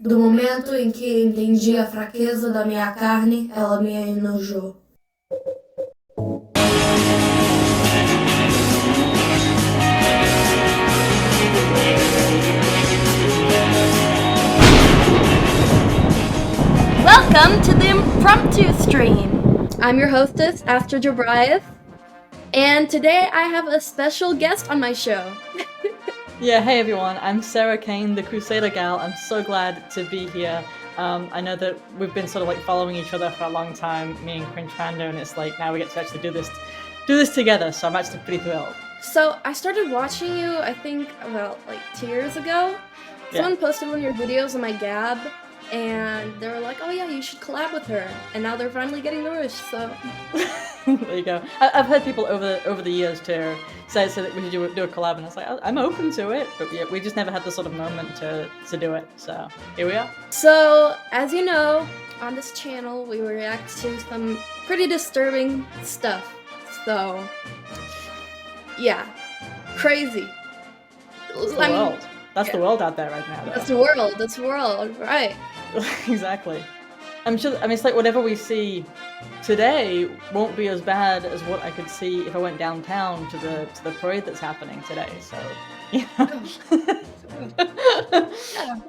Do momento em que entendi a fraqueza da minha carne, ela me enojou. Welcome to the Impromptu Stream. I'm your hostess, Astra Jabriath, and today I have a special guest on my show. Yeah, hey everyone, I'm Sarah Kane, the Crusader gal. I'm so glad to be here. I know that we've been sort of like following each other for a long time, me and Cringe Panda, and it's like now we get to actually do this together, so I'm actually pretty thrilled. So I started watching you, I think, about like 2 years ago. Someone posted one of your videos on my Gab, and they were like, oh yeah, you should collab with her. And now they're finally getting the wish, so... There you go. I've heard people over the years to say that we should do a collab, and it's like, I'm open to it, but yeah, we just never had the sort of moment to do it, so here we are. So, as you know, on this channel, we react to some pretty disturbing stuff. So, yeah, crazy. It's the world. That's the world out there right now, though. That's the world, right. Exactly. I'm sure, I mean, it's like whatever we see today won't be as bad as what I could see if I went downtown to the parade that's happening today, so, yeah. Yeah.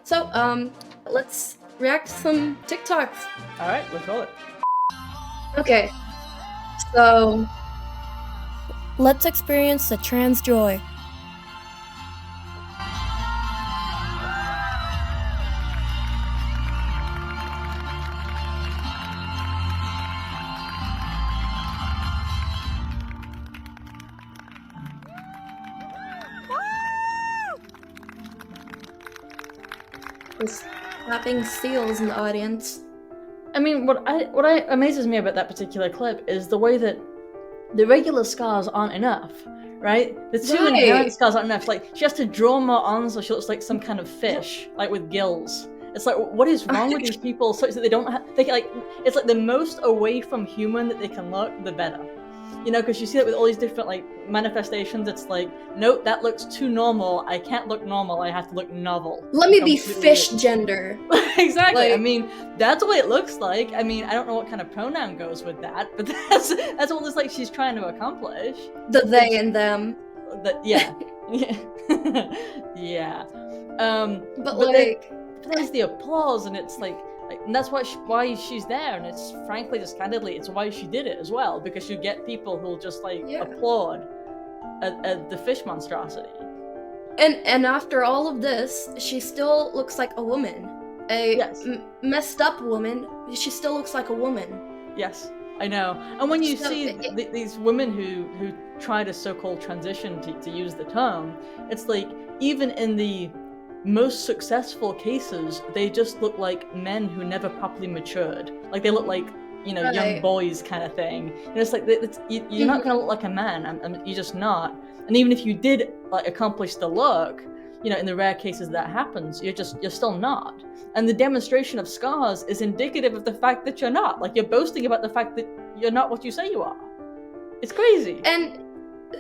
So, let's react to some TikToks. Alright, let's roll it. Okay, so, let's experience the trans joy. There's clapping seals in the audience. I mean, what amazes me about that particular clip is the way that the regular scars aren't enough, right? The two inherent scars aren't enough. Like, she has to draw more on so she looks like some kind of fish, like with gills. It's like, what is wrong with these people such that they don't have, it's like the most away from human that they can look, the better. You know, because you see it with all these different, like, manifestations. It's like, nope, that looks too normal. I can't look normal. I have to look novel. Let me be fish gender. Exactly. Like, I mean, that's what it looks like. I mean, I don't know what kind of pronoun goes with that, but that's what it looks like she's trying to accomplish. The they and them. Yeah. Yeah. But like... there's the applause, and it's like, and that's why she's there, and it's frankly, just candidly, it's why she did it as well, because you get people who'll just applaud at the fish monstrosity. And after all of this, she still looks like a woman. Messed up woman, she still looks like a woman. Yes, I know. And when you see these women who try to so-called transition, to use the term, it's like, even in the most successful cases, they just look like men who never properly matured. Like, they look like, you know, young boys kind of thing. And it's like, you're not gonna look like a man. You're just not. And even if you did, like, accomplish the look, you know, in the rare cases that happens, you're still not. And the demonstration of scars is indicative of the fact that you're not. Like, you're boasting about the fact that you're not what you say you are. It's crazy. And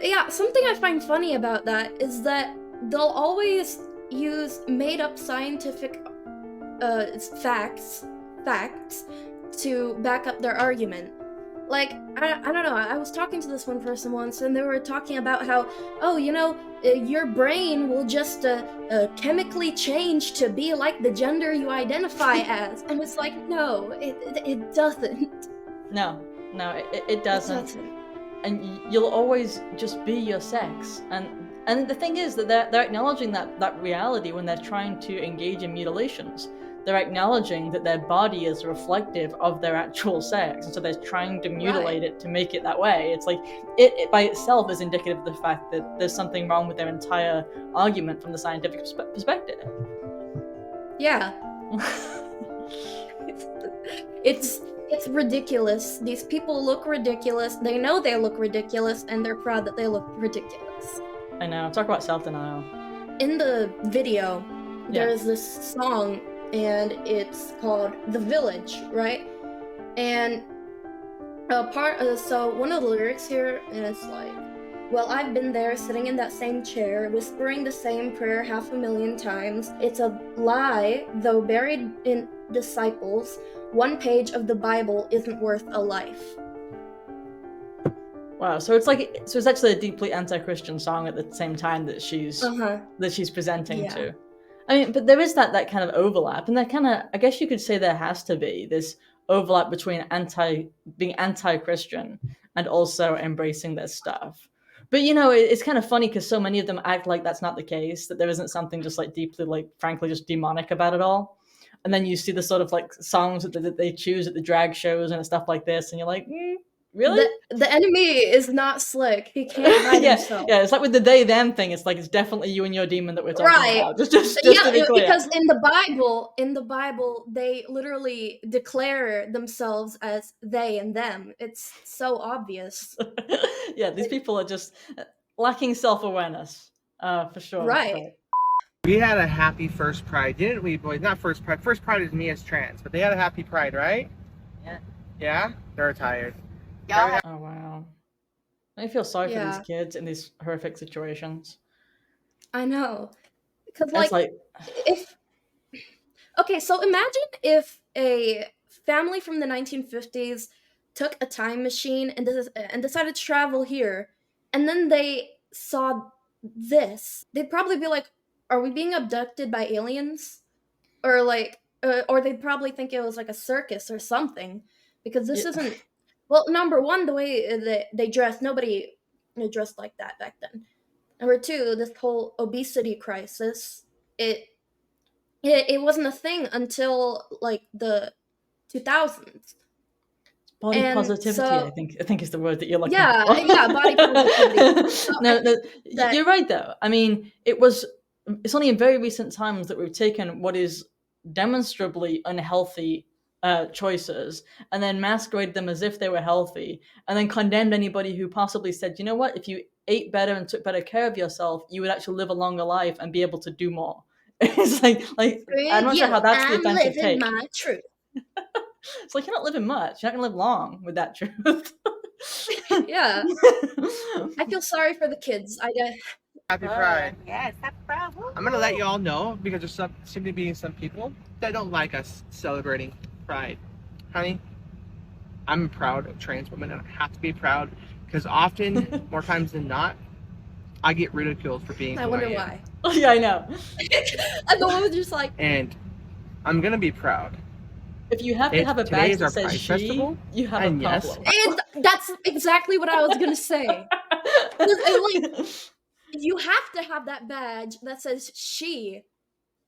yeah, something I find funny about that is that they'll always use made-up scientific facts to back up their argument. Like, I don't know, I was talking to this one person once, and they were talking about how, oh, you know, your brain will just chemically change to be like the gender you identify as. And it's like, no, it doesn't. No, it doesn't. And you'll always just be your sex. And the thing is that they're acknowledging that reality when they're trying to engage in mutilations. They're acknowledging that their body is reflective of their actual sex, and so they're trying to mutilate it to make it that way. It's like, it by itself is indicative of the fact that there's something wrong with their entire argument from the scientific perspective. Yeah. It's ridiculous. These people look ridiculous. They know they look ridiculous, and they're proud that they look ridiculous. I know. Talk about self-denial. In the video, there's this song, and it's called The Village, right? And so one of the lyrics here is like, Well, I've been there sitting in that same chair, whispering the same prayer 500,000 times. It's a lie, though buried in disciples. One page of the Bible isn't worth a life. Wow, so it's actually a deeply anti-Christian song at the same time that she's presenting Yeah. to. I mean, but there is that kind of overlap, and that kind of, I guess you could say there has to be this overlap between being anti-Christian and also embracing this stuff. But it's kind of funny because so many of them act like that's not the case, that there isn't something just like deeply, like frankly, just demonic about it all. And then you see the sort of like songs that they choose at the drag shows and stuff like this, and you're like, really? The enemy is not slick. He can't hide himself. Yeah, it's like with the they them thing. It's like it's definitely you and your demon that we're talking about. Just to be clear. Because in the Bible, they literally declare themselves as they and them. It's so obvious. Yeah, these people are just lacking self-awareness, for sure. Right. We had a happy first Pride, didn't we, boys? Not first Pride. First Pride is me as trans, but they had a happy Pride, right? Yeah. Yeah? They're retired. Oh, wow. I feel sorry for Yeah. these kids in these horrific situations. I know. Because, It's like, okay, so imagine if a family from the 1950s took a time machine and decided to travel here, and then they saw this. They'd probably be like, are we being abducted by aliens? Or like, or they'd probably think it was like a circus or something, because this isn't, well, number one, the way they dress, nobody dressed like that back then. Number two, this whole obesity crisis, it wasn't a thing until like the 2000s. body And positivity, so, I think is the word that you're looking yeah, for. yeah, body positivity. So No, that- you're right though. I mean, it's only in very recent times that we've taken what is demonstrably unhealthy choices and then masqueraded them as if they were healthy, and then condemned anybody who possibly said, you know what, if you ate better and took better care of yourself, you would actually live a longer life and be able to do more. It's like I'm not sure how that's the offensive take. I'm living my truth. It's like, you're not living much. You're not gonna live long with that truth. Yeah. I feel sorry for the kids. Happy Pride. Yes, happy Pride. I'm gonna let you all know, because there's seem to be some people that don't like us celebrating Pride. Honey, I'm proud of trans women, and I have to be proud, because often, more times than not, I get ridiculed for being I who wonder I am. why. Oh, yeah, I know. And the one was just like, And I'm gonna be proud. If you have to have a Today badge is our that says Pride she, Festival, you have and a yes, problem. and that's exactly what I was gonna say. You have to have that badge that says she,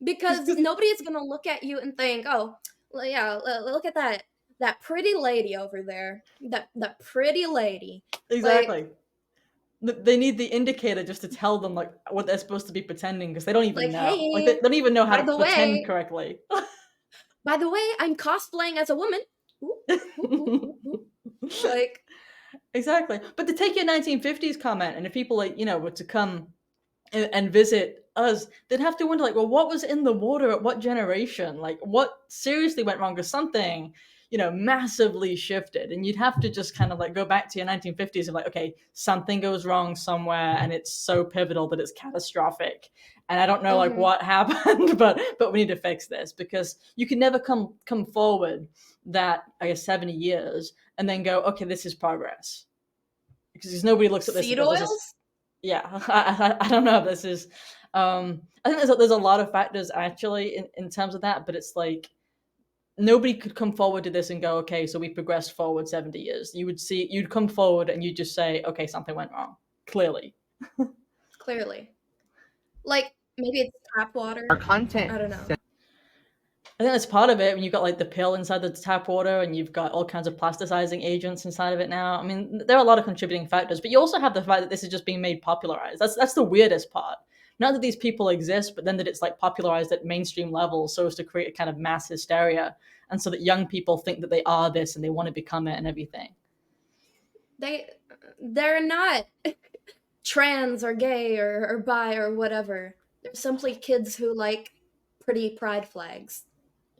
because nobody is gonna look at you and think, oh, well, yeah, look at that pretty lady over there, that pretty lady. Exactly. They need the indicator just to tell them like what they're supposed to be pretending, because they don't even Like, know. hey, Like they don't even know how by to the pretend way- correctly. By the way, I'm cosplaying as a woman. Ooh, ooh, ooh, ooh. Like, exactly. But to take your 1950s comment, and if people were to come and visit us, they'd have to wonder like, well, what was in the water at what generation? Like, what seriously went wrong? Because something massively shifted, and you'd have to just kind of like go back to your 1950s and like, okay, something goes wrong somewhere, and it's so pivotal that it's catastrophic, and I don't know like what happened, but we need to fix this, because you can never come forward that, I guess, 70 years and then go, okay, this is progress, because nobody looks at this seed and goes, oils? yeah, I don't know if this is I think there's a lot of factors actually in terms of that, but it's like nobody could come forward to this and go, okay, so we progressed forward 70 years. You'd come forward and you'd just say, okay, something went wrong. Clearly. Like, maybe it's tap water. our content. I don't know. I think that's part of it. When you've got like the pill inside the tap water, and you've got all kinds of plasticizing agents inside of it now. I mean, there are a lot of contributing factors, but you also have the fact that this is just being made popularized. That's the weirdest part. Not that these people exist, but then that it's like popularized at mainstream levels so as to create a kind of mass hysteria, and so that young people think that they are this and they want to become it and everything. They're not trans or gay or bi or whatever. They're simply kids who like pretty pride flags.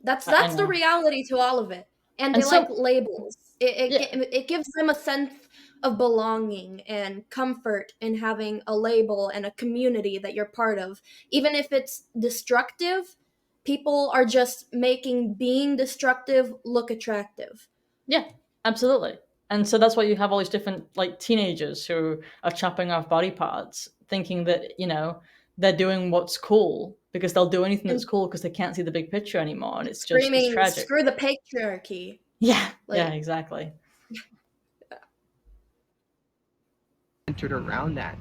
That's the reality to all of it. And they like labels. It gives them a sense of belonging and comfort in having a label and a community that you're part of. Even if it's destructive, people are just making being destructive look attractive. Yeah, absolutely. And so that's why you have all these different like teenagers who are chopping off body parts, thinking that, they're doing what's cool because they'll do anything that's And cool because they can't see the big picture anymore. And it's screaming, tragic. screw the patriarchy. Yeah, Like, yeah, exactly. Centered around that.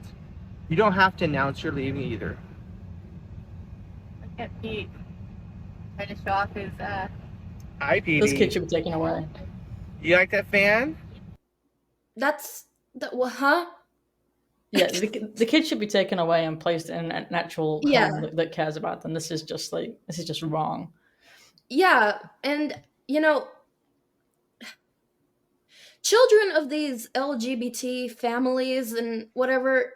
You don't have to announce you're leaving either. Look at Pete trying to show off his Hi, Petey. This kid should be taken away. You like that fan? huh? Yeah, the kid should be taken away and placed in an actual Yeah. home that cares about them. This is just wrong. Yeah, and children of these LGBT families and whatever,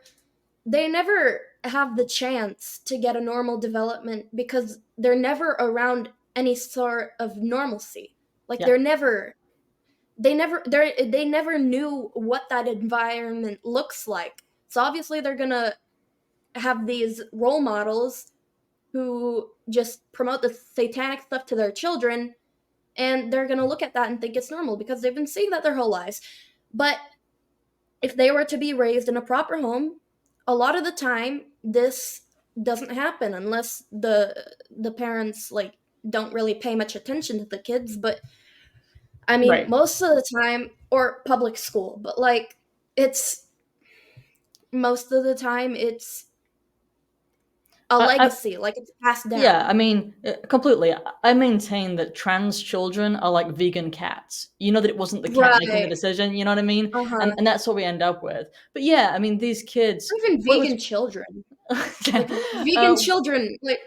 they never have the chance to get a normal development because they're never around any sort of normalcy. Like Yeah. they never knew what that environment looks like. So obviously they're going to have these role models who just promote the satanic stuff to their children, and they're going to look at that and think it's normal because they've been seeing that their whole lives. But if they were to be raised in a proper home, a lot of the time this doesn't happen unless the parents like don't really pay much attention to the kids. But I mean, Right. most of the time, or public school, but like it's most of the time it's a legacy, like it's passed down. Yeah, I mean, completely. I maintain that trans children are like vegan cats. You know that it wasn't the cat making the Right. decision, you know what I mean? Uh-huh. And that's what we end up with. But yeah, I mean, these kids. Or even what vegan was- children. Yeah. Like vegan children, like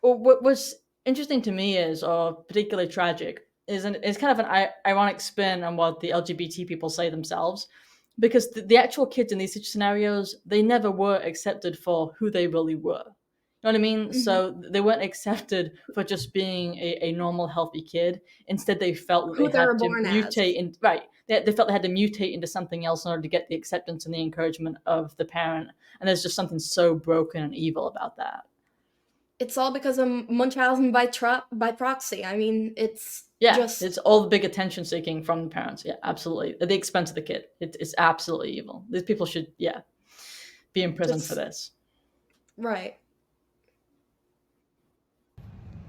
What was interesting to me is, or particularly tragic, is kind of an ironic spin on what the LGBT people say themselves. Because the actual kids in these scenarios, they never were accepted for who they really were. You know what I mean? So they weren't accepted for just being a normal, healthy kid. Instead, they felt that who they they were had to born mutate as. in right. They felt they had to mutate into something else in order to get the acceptance and the encouragement of the parent. And there's just something so broken and evil about that. It's all because of Munchausen by proxy. I mean, it's Yeah, just it's all the big attention seeking from the parents. Yeah, absolutely. At the expense of the kid. It's absolutely evil. These people should, be in prison for this. right.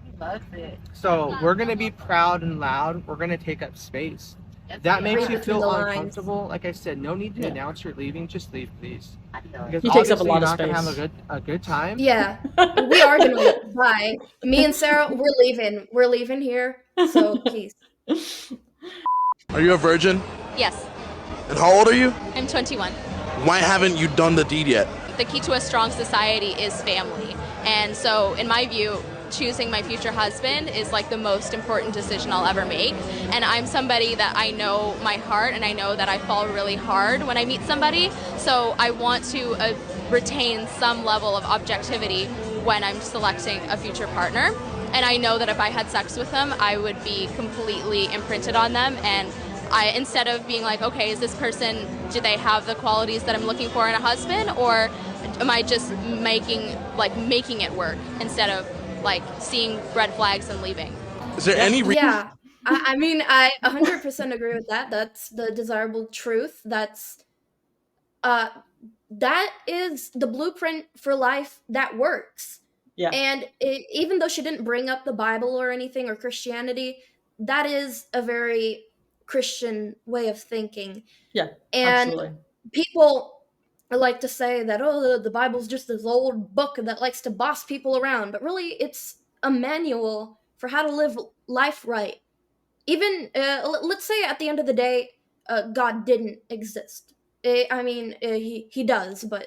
he loves it. So we're gonna be proud and loud. We're gonna take up space. Yes, That we makes are. you Read feel between the lines. uncomfortable. Like I said, no need to Yeah. announce you're leaving. Just leave, please. I know. Because He takes up a obviously lot you're of not gonna have space. a good time. Yeah, we are gonna leave. Bye. Me and Sarah, we're leaving. We're leaving here. So peace. Are you a virgin? Yes, And how old are you? I'm 21. Why haven't you done the deed yet? The key to a strong society is family. And so, in my view, choosing my future husband is like the most important decision I'll ever make. And I'm somebody that I know my heart and I know that I fall really hard when I meet somebody. So I want to retain some level of objectivity when I'm selecting a future partner. And I know that if I had sex with them, I would be completely imprinted on them. And instead of being like, okay, is this person, do they have the qualities that I'm looking for in a husband? Or am I just making it work instead of like seeing red flags and leaving? Is there any reason? Yeah, I mean, I 100% agree with that. That's the desirable truth. That is the blueprint for life that works. Yeah. And even though she didn't bring up the Bible or anything or Christianity, that is a very Christian way of thinking. Yeah, And absolutely. people like to say that, oh, the Bible's just this old book that likes to boss people around. But really, it's a manual for how to live life right. Even, let's say at the end of the day, God didn't exist. He does, but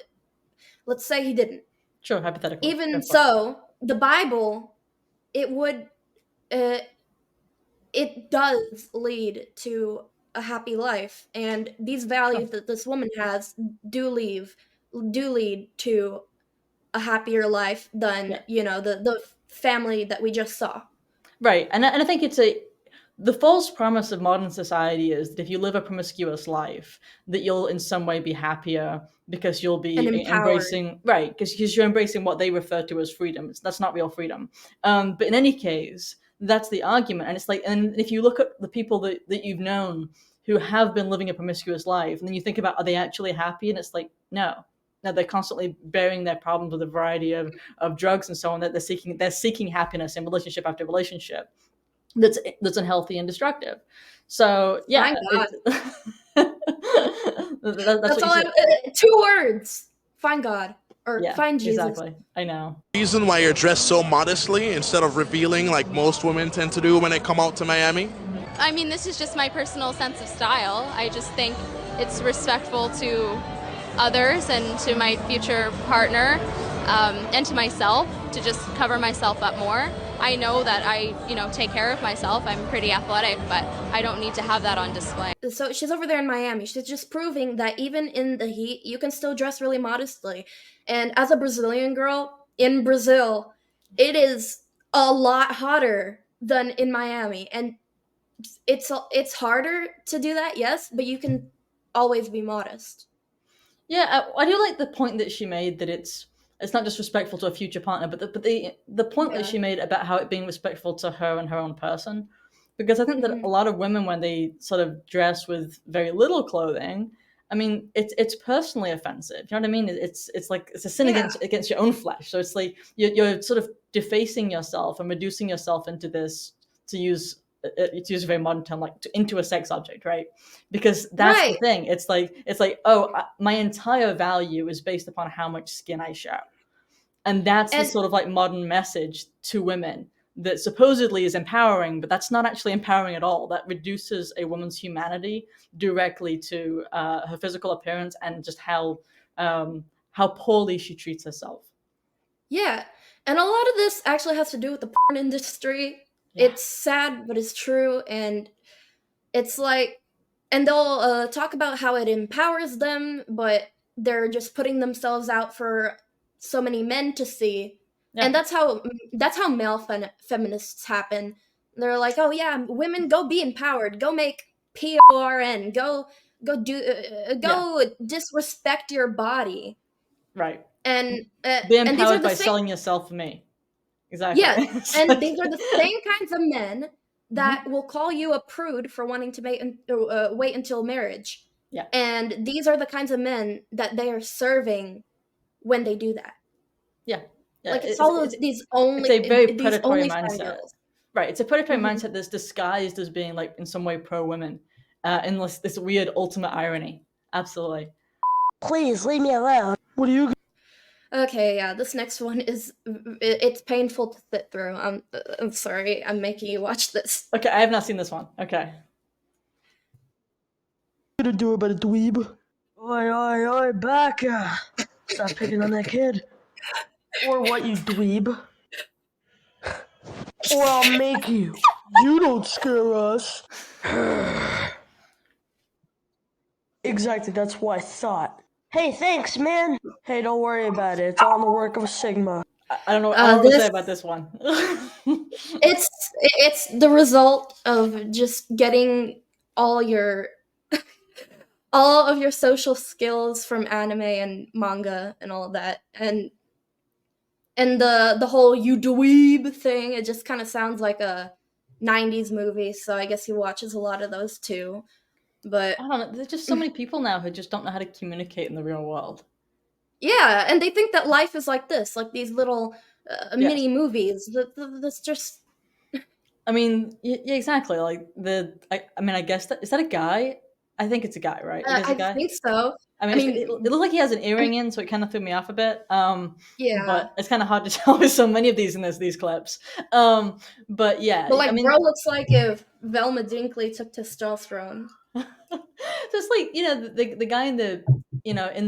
let's say he didn't. Sure, hypothetically. Go Even for it. so, the Bible, it does lead to a happy life, and these values that this woman has do lead to a happier life than Yeah. the family that we just saw. Right, and I think the false promise of modern society is that if you live a promiscuous life, that you'll in some way be happier because you'll be And empowered. embracing, right, because you're embracing what they refer to as freedom. That's not real freedom. But in any case, that's the argument. And it's like, and if you look at the people that you've known who have been living a promiscuous life, and then you think about, are they actually happy? And it's like, no. No, they're constantly bearing their problems with a variety of drugs and so on, that they're seeking happiness in relationship after relationship that's unhealthy and destructive. So yeah, My God. that's That's what all. you said. 2 words. Find God or Yeah, find Jesus. exactly. I know. Reason why you're dressed so modestly instead of revealing like most women tend to do when they come out to Miami? I mean, this is just my personal sense of style. I just think it's respectful to others and to my future partner, and to myself, to just cover myself up more. I know that I, take care of myself. I'm pretty athletic, but I don't need to have that on display. So she's over there in Miami. She's just proving that even in the heat, you can still dress really modestly. And as a Brazilian girl in Brazil, it is a lot hotter than in Miami, and it's harder to do that, yes, but you can always be modest. Yeah, I do like the point that she made, that it's not just respectful to a future partner, but the point that Yeah. she made about how it being respectful to her and her own person, because I think that Mhm. a lot of women, when they sort of dress with very little clothing, I mean, it's personally offensive. You know what I mean? It's like it's a sin Yeah. against your own flesh. So it's like you're sort of defacing yourself and reducing yourself into this, to use a very modern term, like into a sex object, right? Because that's the Right. thing. It's like, oh, my entire value is based upon how much skin I show, and that's the And sort of like modern message to women that supposedly is empowering, but that's not actually empowering at all. That reduces a woman's humanity directly to her physical appearance and just how poorly she treats herself. yeah, and a lot of this actually has to do with the porn industry. Yeah. It's sad, but it's true, and it's like, and they'll talk about how it empowers them, but they're just putting themselves out for so many men to see, Yeah. and that's how male feminists happen. They're like, oh yeah, women, go be empowered, go make porn, go disrespect your body, Right. and Be and these are empowered the by same. selling yourself for me. Exactly. Yeah, It's and like- these are the same kinds of men that will call you a prude for wanting to wait until marriage. Yeah. And these are the kinds of men that they are serving when they do that. Yeah. Yeah. Like it's all of It's a very these predatory OnlyFans mindset. girls. Right. It's a predatory Mhm. mindset that's disguised as being like in some way pro women, in this weird ultimate irony. Absolutely. Please leave me alone. What are you? Okay, yeah, this next one it's painful to sit through. I'm sorry, I'm making you watch this. Okay, I have not seen this one. Okay. Gonna do about a dweeb? Oi, oi, oi, Becca! Stop picking on that kid. Or what, you dweeb? Or I'll make you. You don't scare us. Exactly, that's what I thought. Hey, thanks, man. Hey, don't worry about it. It's all in the work of Sigma. I don't know. I don't know what to This say about this one. it's the result of just getting all your all of your social skills from anime and manga and all of that, and the whole "you dweeb" thing. It just kind of sounds like a 90s movie, so I guess he watches a lot of those too. But I don't know. There's just so many people now who just don't know how to communicate in the real world. yeah, and they think that life is like this, like these little Yes. mini movies. That's just I mean, yeah, exactly. Like I mean, I guess is that a guy? I think it's a guy, right? It is a I guy. think so. I mean, I mean, it looks like he has an earring in, so it kind of threw me off a bit. yeah. But it's kind of hard to tell with so many of these in these clips. But yeah, But like, I mean, bro looks like if Velma Dinkley took testosterone. just like the guy in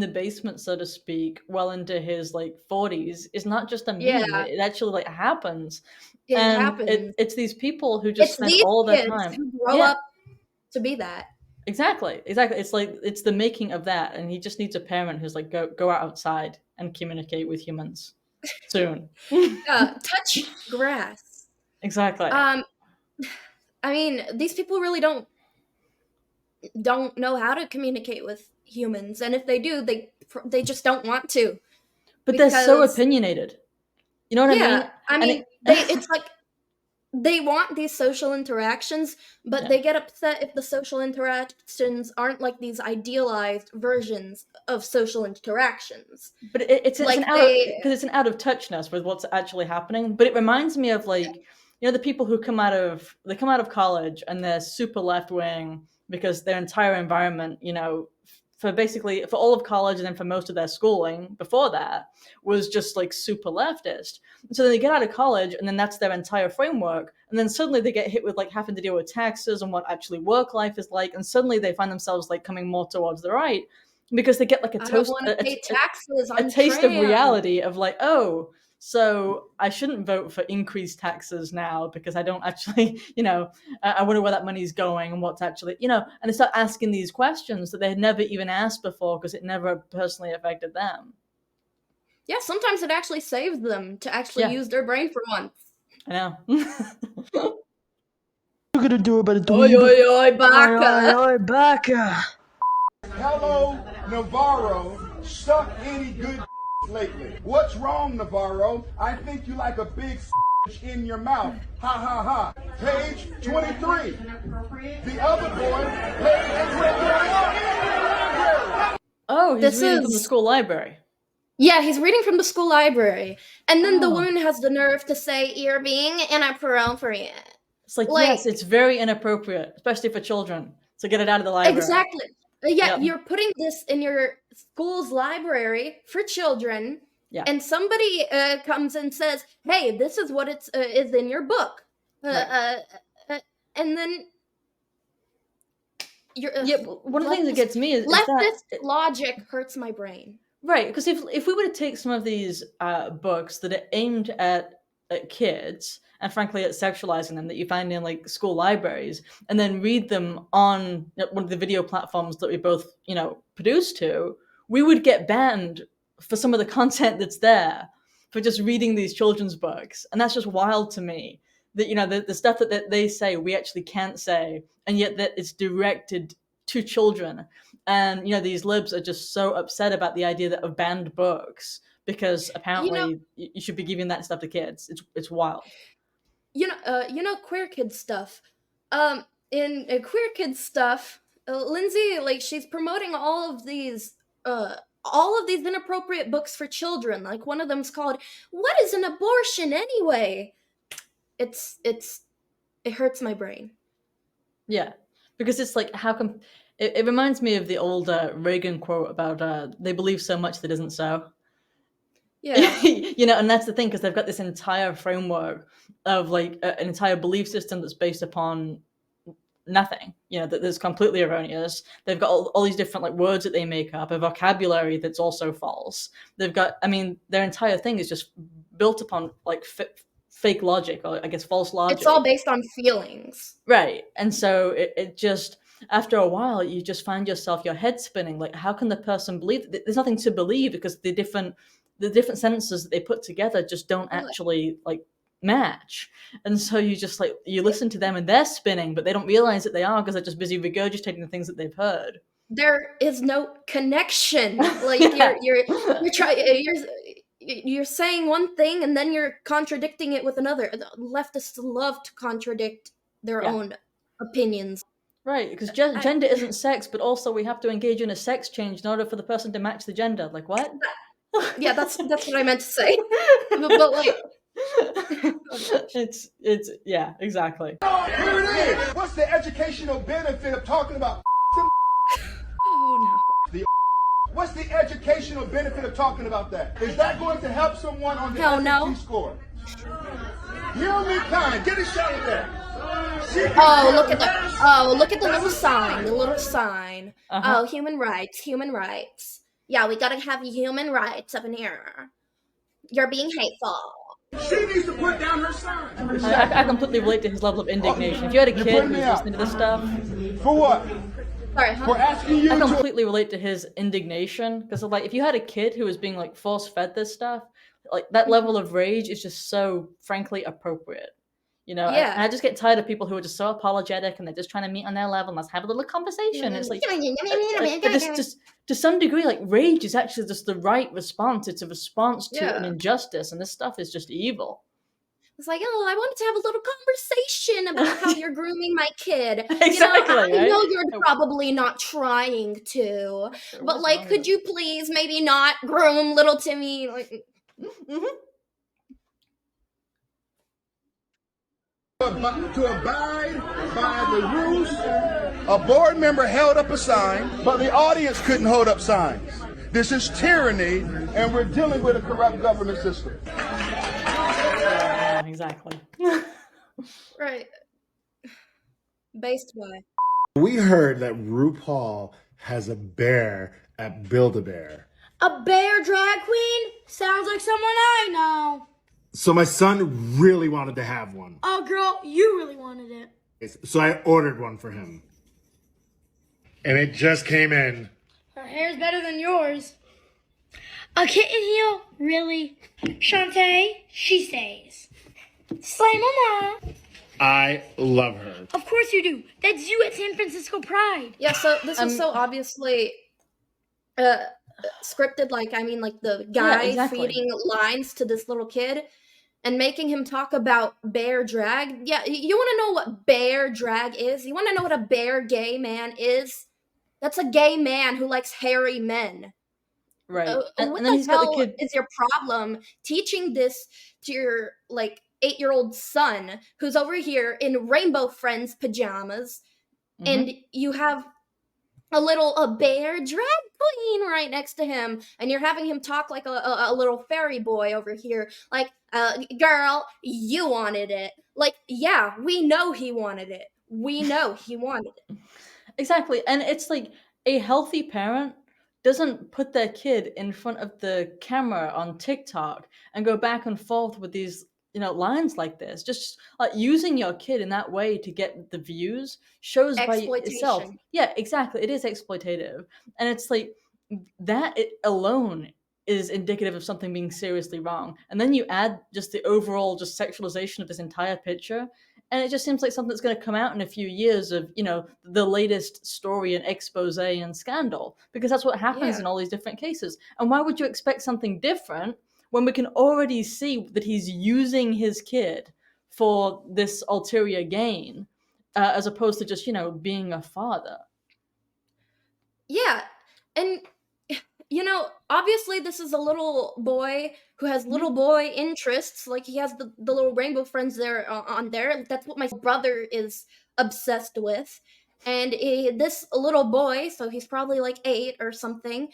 the basement, so to speak, well into his like 40s, is not just a meme. Yeah. It actually like happens. It And happens. it's these people who just It's spend these all their kids time. who grow Yeah. up to be that. Exactly. It's like it's the making of that, and he just needs a parent who's like, go out outside and communicate with humans soon. Touch grass. Exactly. I I mean, these people really don't know how to communicate with humans, and if they do, they just don't want to. But they're so Because opinionated. You know what I mean? yeah, I And mean, it's like they want these social interactions, but Yeah. they get upset if the social interactions aren't like these idealized versions of social interactions. But it's Like an because it's an out of touchness with what's actually happening. But it reminds me of like, you know, the people who come out of college and they're super left wing because their entire environment, you know, for all of college and then for most of their schooling before that was just like super leftist. And so then they get out of college and then that's their entire framework. And then suddenly they get hit with like having to deal with taxes and what actually work life is like. And suddenly they find themselves like coming more towards the right because they get like a I don't want to pay taxes. a taste of reality of like, oh, so I shouldn't vote for increased taxes now because I don't actually, you know, I wonder where that money's going and what's actually, you know, and they start asking these questions that they had never even asked before because it never personally affected them. Yeah, sometimes it actually saves them to actually use their brain for once. I know. What you gonna do about it, Oi, dweeb? oi, oi, baka! Oi, oi, baka! Hello, Navarro. Suck any good lately. What's wrong, Navarro? I think you like a big in your mouth. Ha ha ha. Page 23. The other boy, page 23. Oh, he's reading from the school library. Yeah, he's reading from the school library. And then the woman has the nerve to say, "You're being inappropriate." It's like, yes, it's very inappropriate, especially for children. So get it out of the library. Exactly. Yeah, you're putting this in your school's library for children, and somebody comes and says, "Hey, this is what is in your book," and then you're one of the things that gets me is leftist that logic hurts my brain. Right, because if we were to take some of these books that are aimed at kids and frankly at sexualizing them that you find in like school libraries and then read them on one of the video platforms that we both, you know, produce to, we would get banned for some of the content that's there for just reading these children's books. And that's just wild to me that, you know, the stuff that they say we actually can't say, and yet that it's directed to children. And, you know, these libs are just so upset about the idea that of banned books because apparently you should be giving that stuff to kids. It's wild. You know, queer kid stuff. In queer kid stuff, Lindsay, like, she's promoting all of these inappropriate books for children. Like, one of them's called "What is an Abortion Anyway?" It hurts my brain. Yeah, because it's like, how come? It reminds me of the old Reagan quote about they believe so much that isn't so. Yeah. You know, and that's the thing, because they've got this entire framework of like an entire belief system that's based upon nothing, you know, that's completely erroneous. They've got all these different like words that they make up, a vocabulary that's also false. They've got, I mean, their entire thing is just built upon like fake logic, or I guess false logic. It's all based on feelings. Right. And so it just, after a while, you just find yourself, your head spinning. Like, how can the person believe? There's nothing to believe because the different sentences that they put together just don't actually like match. And so you just like, you listen to them and they're spinning, but they don't realize that they are because they're just busy regurgitating the things that they've heard. There is no connection. Like you're saying one thing and then you're contradicting it with another. Leftists love to contradict their own opinions. Right, because gender isn't sex, but also we have to engage in a sex change in order for the person to match the gender. Like, what? Yeah, that's what I meant to say. but like, it's yeah, exactly. Here it is. What's the educational benefit of talking about? Oh no. What's the educational benefit of talking about that? Is that going to help someone on the SAT score? Hear me, kind. Get a shot of that. Look at the little sign. The little sign. Oh, human rights. Yeah, we gotta have human rights up in here. You're being hateful. She needs to put down her sign. I completely relate to his level of indignation. If you had a kid who's listening to this stuff, for what? Sorry, for asking you. I completely relate to his indignation because, like, if you had a kid who was being like force fed this stuff, like that level of rage is just so frankly appropriate. You know, Yeah. and I just get tired of people who are just so apologetic and they're just trying to meet on their level and let's have a little conversation. It's like just to some degree, like rage is actually just the right response. It's a response to an injustice, and this stuff is just evil. It's like, oh, I wanted to have a little conversation about how you're grooming my kid. Exactly, I right? know you're probably not trying to, but like, could you please maybe not groom little Timmy? Like, To abide by the rules, a board member held up a sign, but the audience couldn't hold up signs. This is tyranny, and we're dealing with a corrupt government system. Yeah, exactly. right. Based by. We heard that RuPaul has a bear at Build-A-Bear. A bear drag queen? Sounds like someone I know. So my son really wanted to have one. Oh, girl, you really wanted it. So I ordered one for him. And it just came in. Her hair's better than yours. A kitten heel? Really? Shantae, she stays. Slay Mama. I love her. Of course you do. That's you at San Francisco Pride. Yeah, so this was so obviously scripted, like the guy feeding lines to this little kid and making him talk about bear drag. Yeah, you want to know what bear drag is? You want to know what a bear gay man is? That's a gay man who likes hairy men. Right. What and the then he's hell got the kid. is your problem teaching this to your 8-year-old son who's over here in Rainbow Friends pajamas, and you have a bear drag queen right next to him, and you're having him talk like a little fairy boy over here, like, girl, you wanted it. Like, yeah, we know he wanted it. We know he wanted it. Exactly. And it's like a healthy parent doesn't put their kid in front of the camera on TikTok and go back and forth with these lines like this. Just like using your kid in that way to get the views shows by itself. Yeah, exactly. It is exploitative. And it's like that alone is indicative of something being seriously wrong. And then you add just the overall just sexualization of this entire picture, and it just seems like something that's going to come out in a few years of, the latest story and expose and scandal, because that's what happens in all these different cases. And why would you expect something different when we can already see that he's using his kid for this ulterior gain, as opposed to just, being a father? Yeah. And, obviously this is a little boy who has little boy interests. Like, he has the little Rainbow Friends there on there. That's what my brother is obsessed with. And this little boy, so he's probably 8 or something,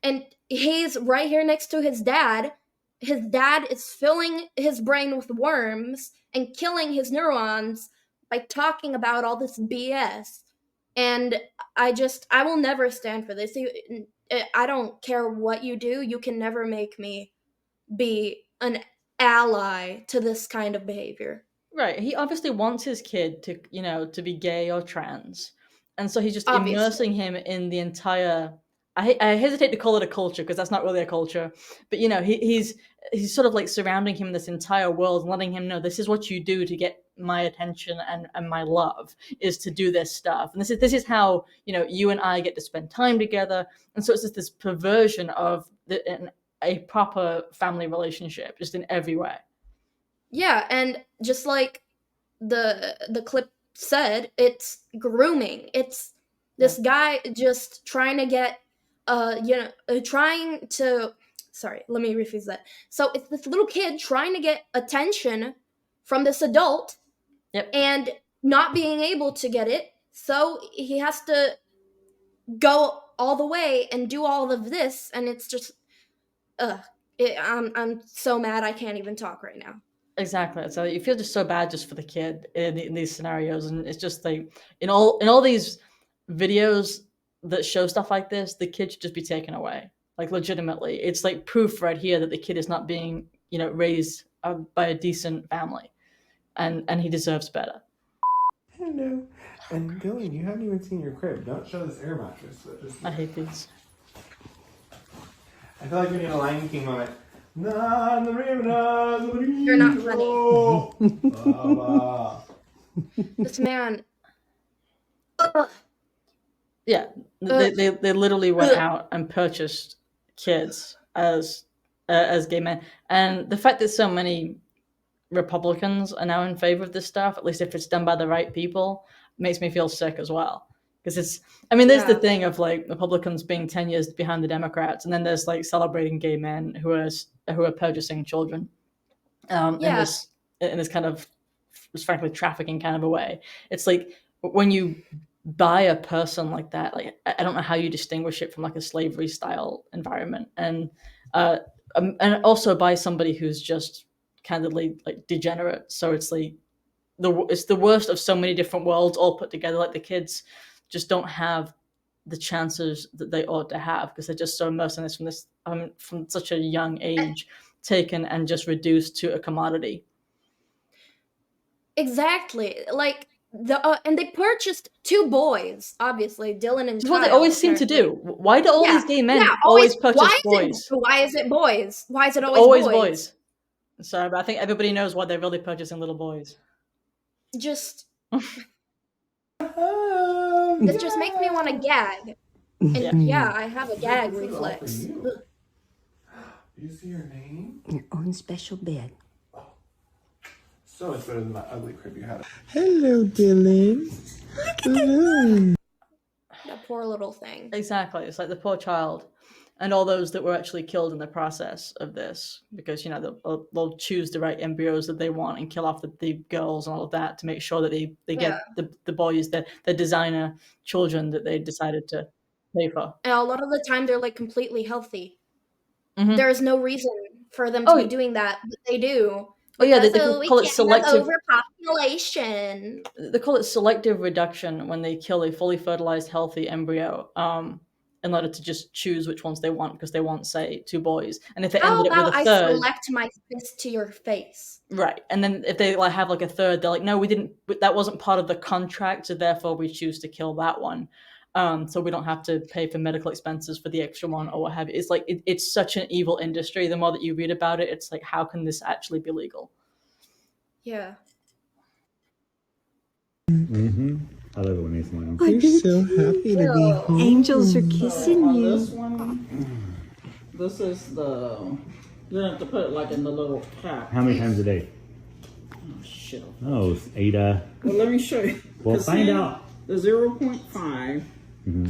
and he's right here next to his dad. His dad is filling his brain with worms and killing his neurons by talking about all this BS. And I will never stand for this. I don't care what you do. You can never make me be an ally to this kind of behavior. Right. He obviously wants his kid to, to be gay or trans. And so he's just immersing him in the entire... I hesitate to call it a culture because that's not really a culture. But, he's sort of surrounding him in this entire world and letting him know this is what you do to get my attention and my love, is to do this stuff. And this is how, you and I get to spend time together. And so it's just this perversion of a proper family relationship, just in every way. Yeah, and just like the clip said, it's grooming. It's this guy just trying to get sorry, let me rephrase that. So it's this little kid trying to get attention from this adult, and not being able to get it, so he has to go all the way and do all of this, and it's just I'm so mad I can't even talk right now. Exactly. So you feel just so bad just for the kid in these scenarios, and it's just like in all these videos that show stuff like this, the kid should just be taken away. Like, legitimately, it's like proof right here that the kid is not being raised by a decent family, and he deserves better. Hello. And Dylan, you haven't even seen your crib. Don't show this air mattress. I hate these. I feel like we need a Lion King moment. You're not funny. This man. Yeah, they literally went out and purchased kids as gay men, and the fact that so many Republicans are now in favor of this stuff, at least if it's done by the right people, makes me feel sick as well. Because there's the thing of like Republicans being 10 years behind the Democrats, and then there's like celebrating gay men who are purchasing children, in this kind of, frankly, trafficking kind of a way. It's like when you buy a person like that, like I don't know how you distinguish it from like a slavery style environment, and also buy somebody who's just candidly like degenerate. So it's like it's the worst of so many different worlds all put together. Like the kids just don't have the chances that they ought to have because they're just so immersed in this from such a young age, taken and just reduced to a commodity. Exactly. Like and they purchased 2 boys, obviously, Dylan and That's Kyle. what they always seem to do. Why do all these gay men always purchase boys? Why is it boys? Why is it always boys? Sorry, but I think everybody knows why they're really purchasing little boys. Just it just makes me want to gag. And I have a gag reflex. You see your name? Your own special bed. So much better than that ugly crib you had. Hello, Dylan. Hello. That poor little thing. Exactly. It's like the poor child and all those that were actually killed in the process of this, because they'll choose the right embryos that they want and kill off the girls and all of that to make sure that they get the boys, the designer children that they decided to pay for. And a lot of the time they're like completely healthy. Mm-hmm. There is no reason for them to be doing that, but they do. Oh yeah, they call it selective overpopulation. They call it selective reduction when they kill a fully fertilized, healthy embryo, in order to just choose which ones they want, because they want, say, 2 boys, and if they ended up with a third, I select my fist to your face. Right, and then if they have like a third, they're like, no, we didn't. That wasn't part of the contract, so therefore we choose to kill that one. So we don't have to pay for medical expenses for the extra one or what have you. It's like it's such an evil industry. The more that you read about it, it's like, how can this actually be legal? Yeah. Mm-hmm. I love it when they smile. You're so happy to be home. Angels are kissing you. This one, this is the. You have to put it like in the little cap. How many times a day? Oh shit. Oh, it's 8. Well, let me show you. Well, find out. The 0.5.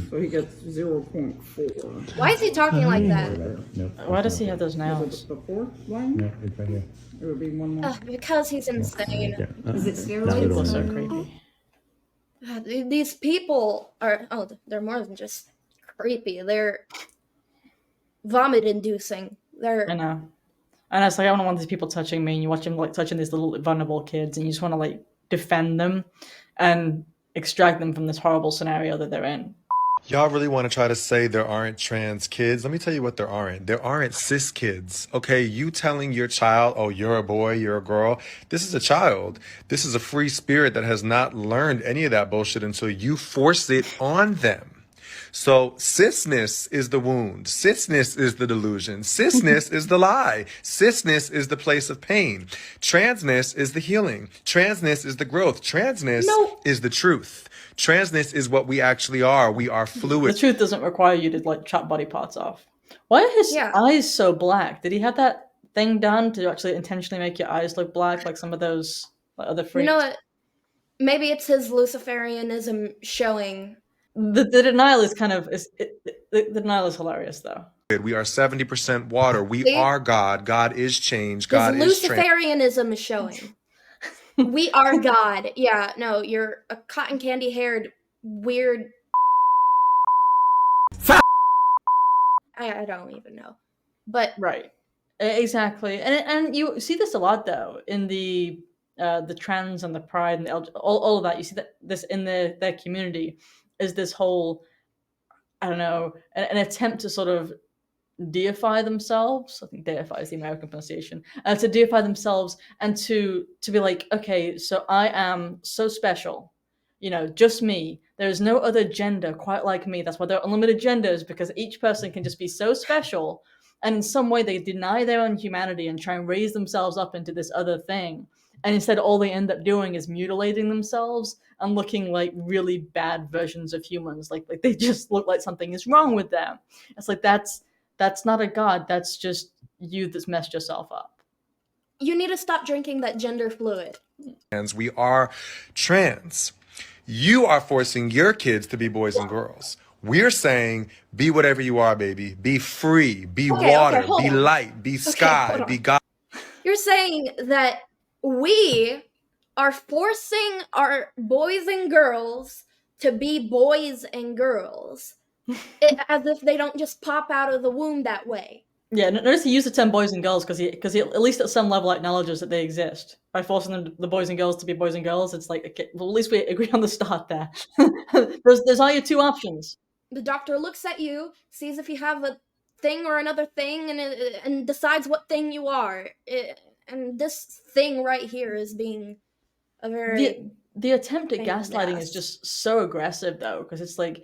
So he gets 0.4. Why is he talking like that? Nope. Why does he have those nails? Is it the 4th line? No, it's right here. It would be one more. Because he's insane. Yeah. Is it People are steroids? so creepy. These people are they're more than just creepy. They're vomit-inducing. I know. And it's like, I don't want these people touching me, and you watch them like touching these little vulnerable kids, and you just want to like defend them and extract them from this horrible scenario that they're in. Y'all really want to try to say there aren't trans kids? Let me tell you what there aren't. There aren't cis kids. Okay, you telling your child, oh, you're a boy, you're a girl. This is a child. This is a free spirit that has not learned any of that bullshit until you force it on them. So cisness is the wound. Cisness is the delusion. Cisness is the lie. Cisness is the place of pain. Transness is the healing. Transness is the growth. Transness is the truth. Transness is what we actually are. We are fluid. The truth doesn't require you to like chop body parts off. Why are his eyes so black? Did he have that thing done to actually intentionally make your eyes look black, like some of those like, other freaks? You know what? Maybe it's his Luciferianism showing. The denial is kind of the denial is hilarious though. We are 70% water. We are God. God is change. God His is Luciferianism is showing. We are God. Yeah, no, you're a cotton candy haired weird. I don't even know, but right, exactly, and you see this a lot though in the trans and the pride and the all of that. You see that this in their community is this whole, I don't know, an attempt to sort of deify themselves. I think deify is the American pronunciation. To deify themselves and to be like, okay, so I am so special, just me. There's no other gender quite like me. That's why there are unlimited genders, because each person can just be so special and in some way they deny their own humanity and try and raise themselves up into this other thing. And instead, all they end up doing is mutilating themselves and looking like really bad versions of humans. Like they just look like something is wrong with them. It's like that's not a god. That's just you that's messed yourself up. You need to stop drinking that gender fluid. We are trans. You are forcing your kids to be boys and girls. We're saying, be whatever you are, baby. Be free, be water, hold be on. light, be sky, be God. You're saying that we are forcing our boys and girls to be boys and girls, as if they don't just pop out of the womb that way. Yeah, notice he used the term boys and girls because he at least at some level acknowledges that they exist. By forcing them, the boys and girls, to be boys and girls, it's like, okay, well, at least we agree on the start there. there's all your two options. The doctor looks at you, sees if you have a thing or another thing, and decides what thing you are. And this thing right here is being a very... The attempt at pain in the gaslighting ass. is just so aggressive, though, because it's like,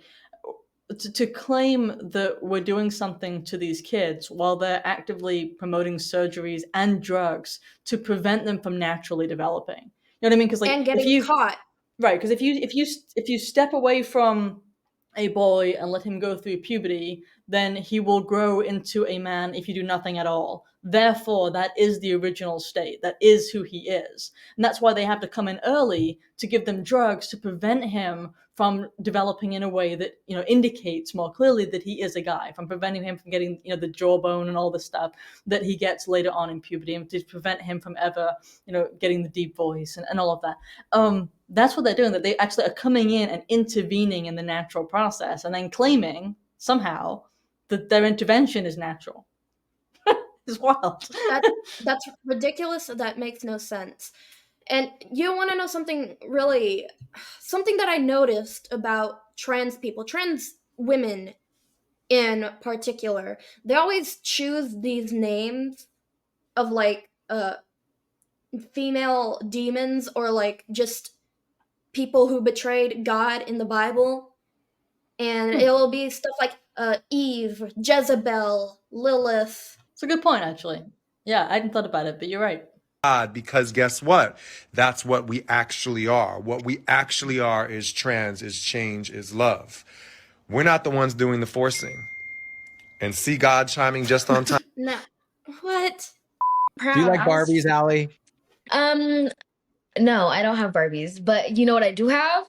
to claim that we're doing something to these kids while they're actively promoting surgeries and drugs to prevent them from naturally developing. You know what I mean? Because like, and getting caught. Right, because if you step away from a boy and let him go through puberty, then he will grow into a man if you do nothing at all. Therefore, that is the original state. That is who he is. And that's why they have to come in early to give them drugs to prevent him from developing in a way that, you know, indicates more clearly that he is a guy, from preventing him from getting, you know, the jawbone and all the stuff that he gets later on in puberty, and to prevent him from ever, you know, getting the deep voice and all of that. That's what they're doing, that they actually are coming in and intervening in the natural process and then claiming somehow that their intervention is natural. It's wild. That's ridiculous. That makes no sense. And you want to know something that I noticed about trans people, trans women in particular. They always choose these names of like female demons, or like just people who betrayed God in the Bible. And it will be stuff like Eve, Jezebel, Lilith. It's a good point, actually. Yeah, I hadn't thought about it, but you're right. God, because guess what? That's what we actually are. What we actually are is trans, is change, is love. We're not the ones doing the forcing. And see God chiming just on time. No. What? Do you like Barbies, Allie? No, I don't have Barbies, but you know what I do have?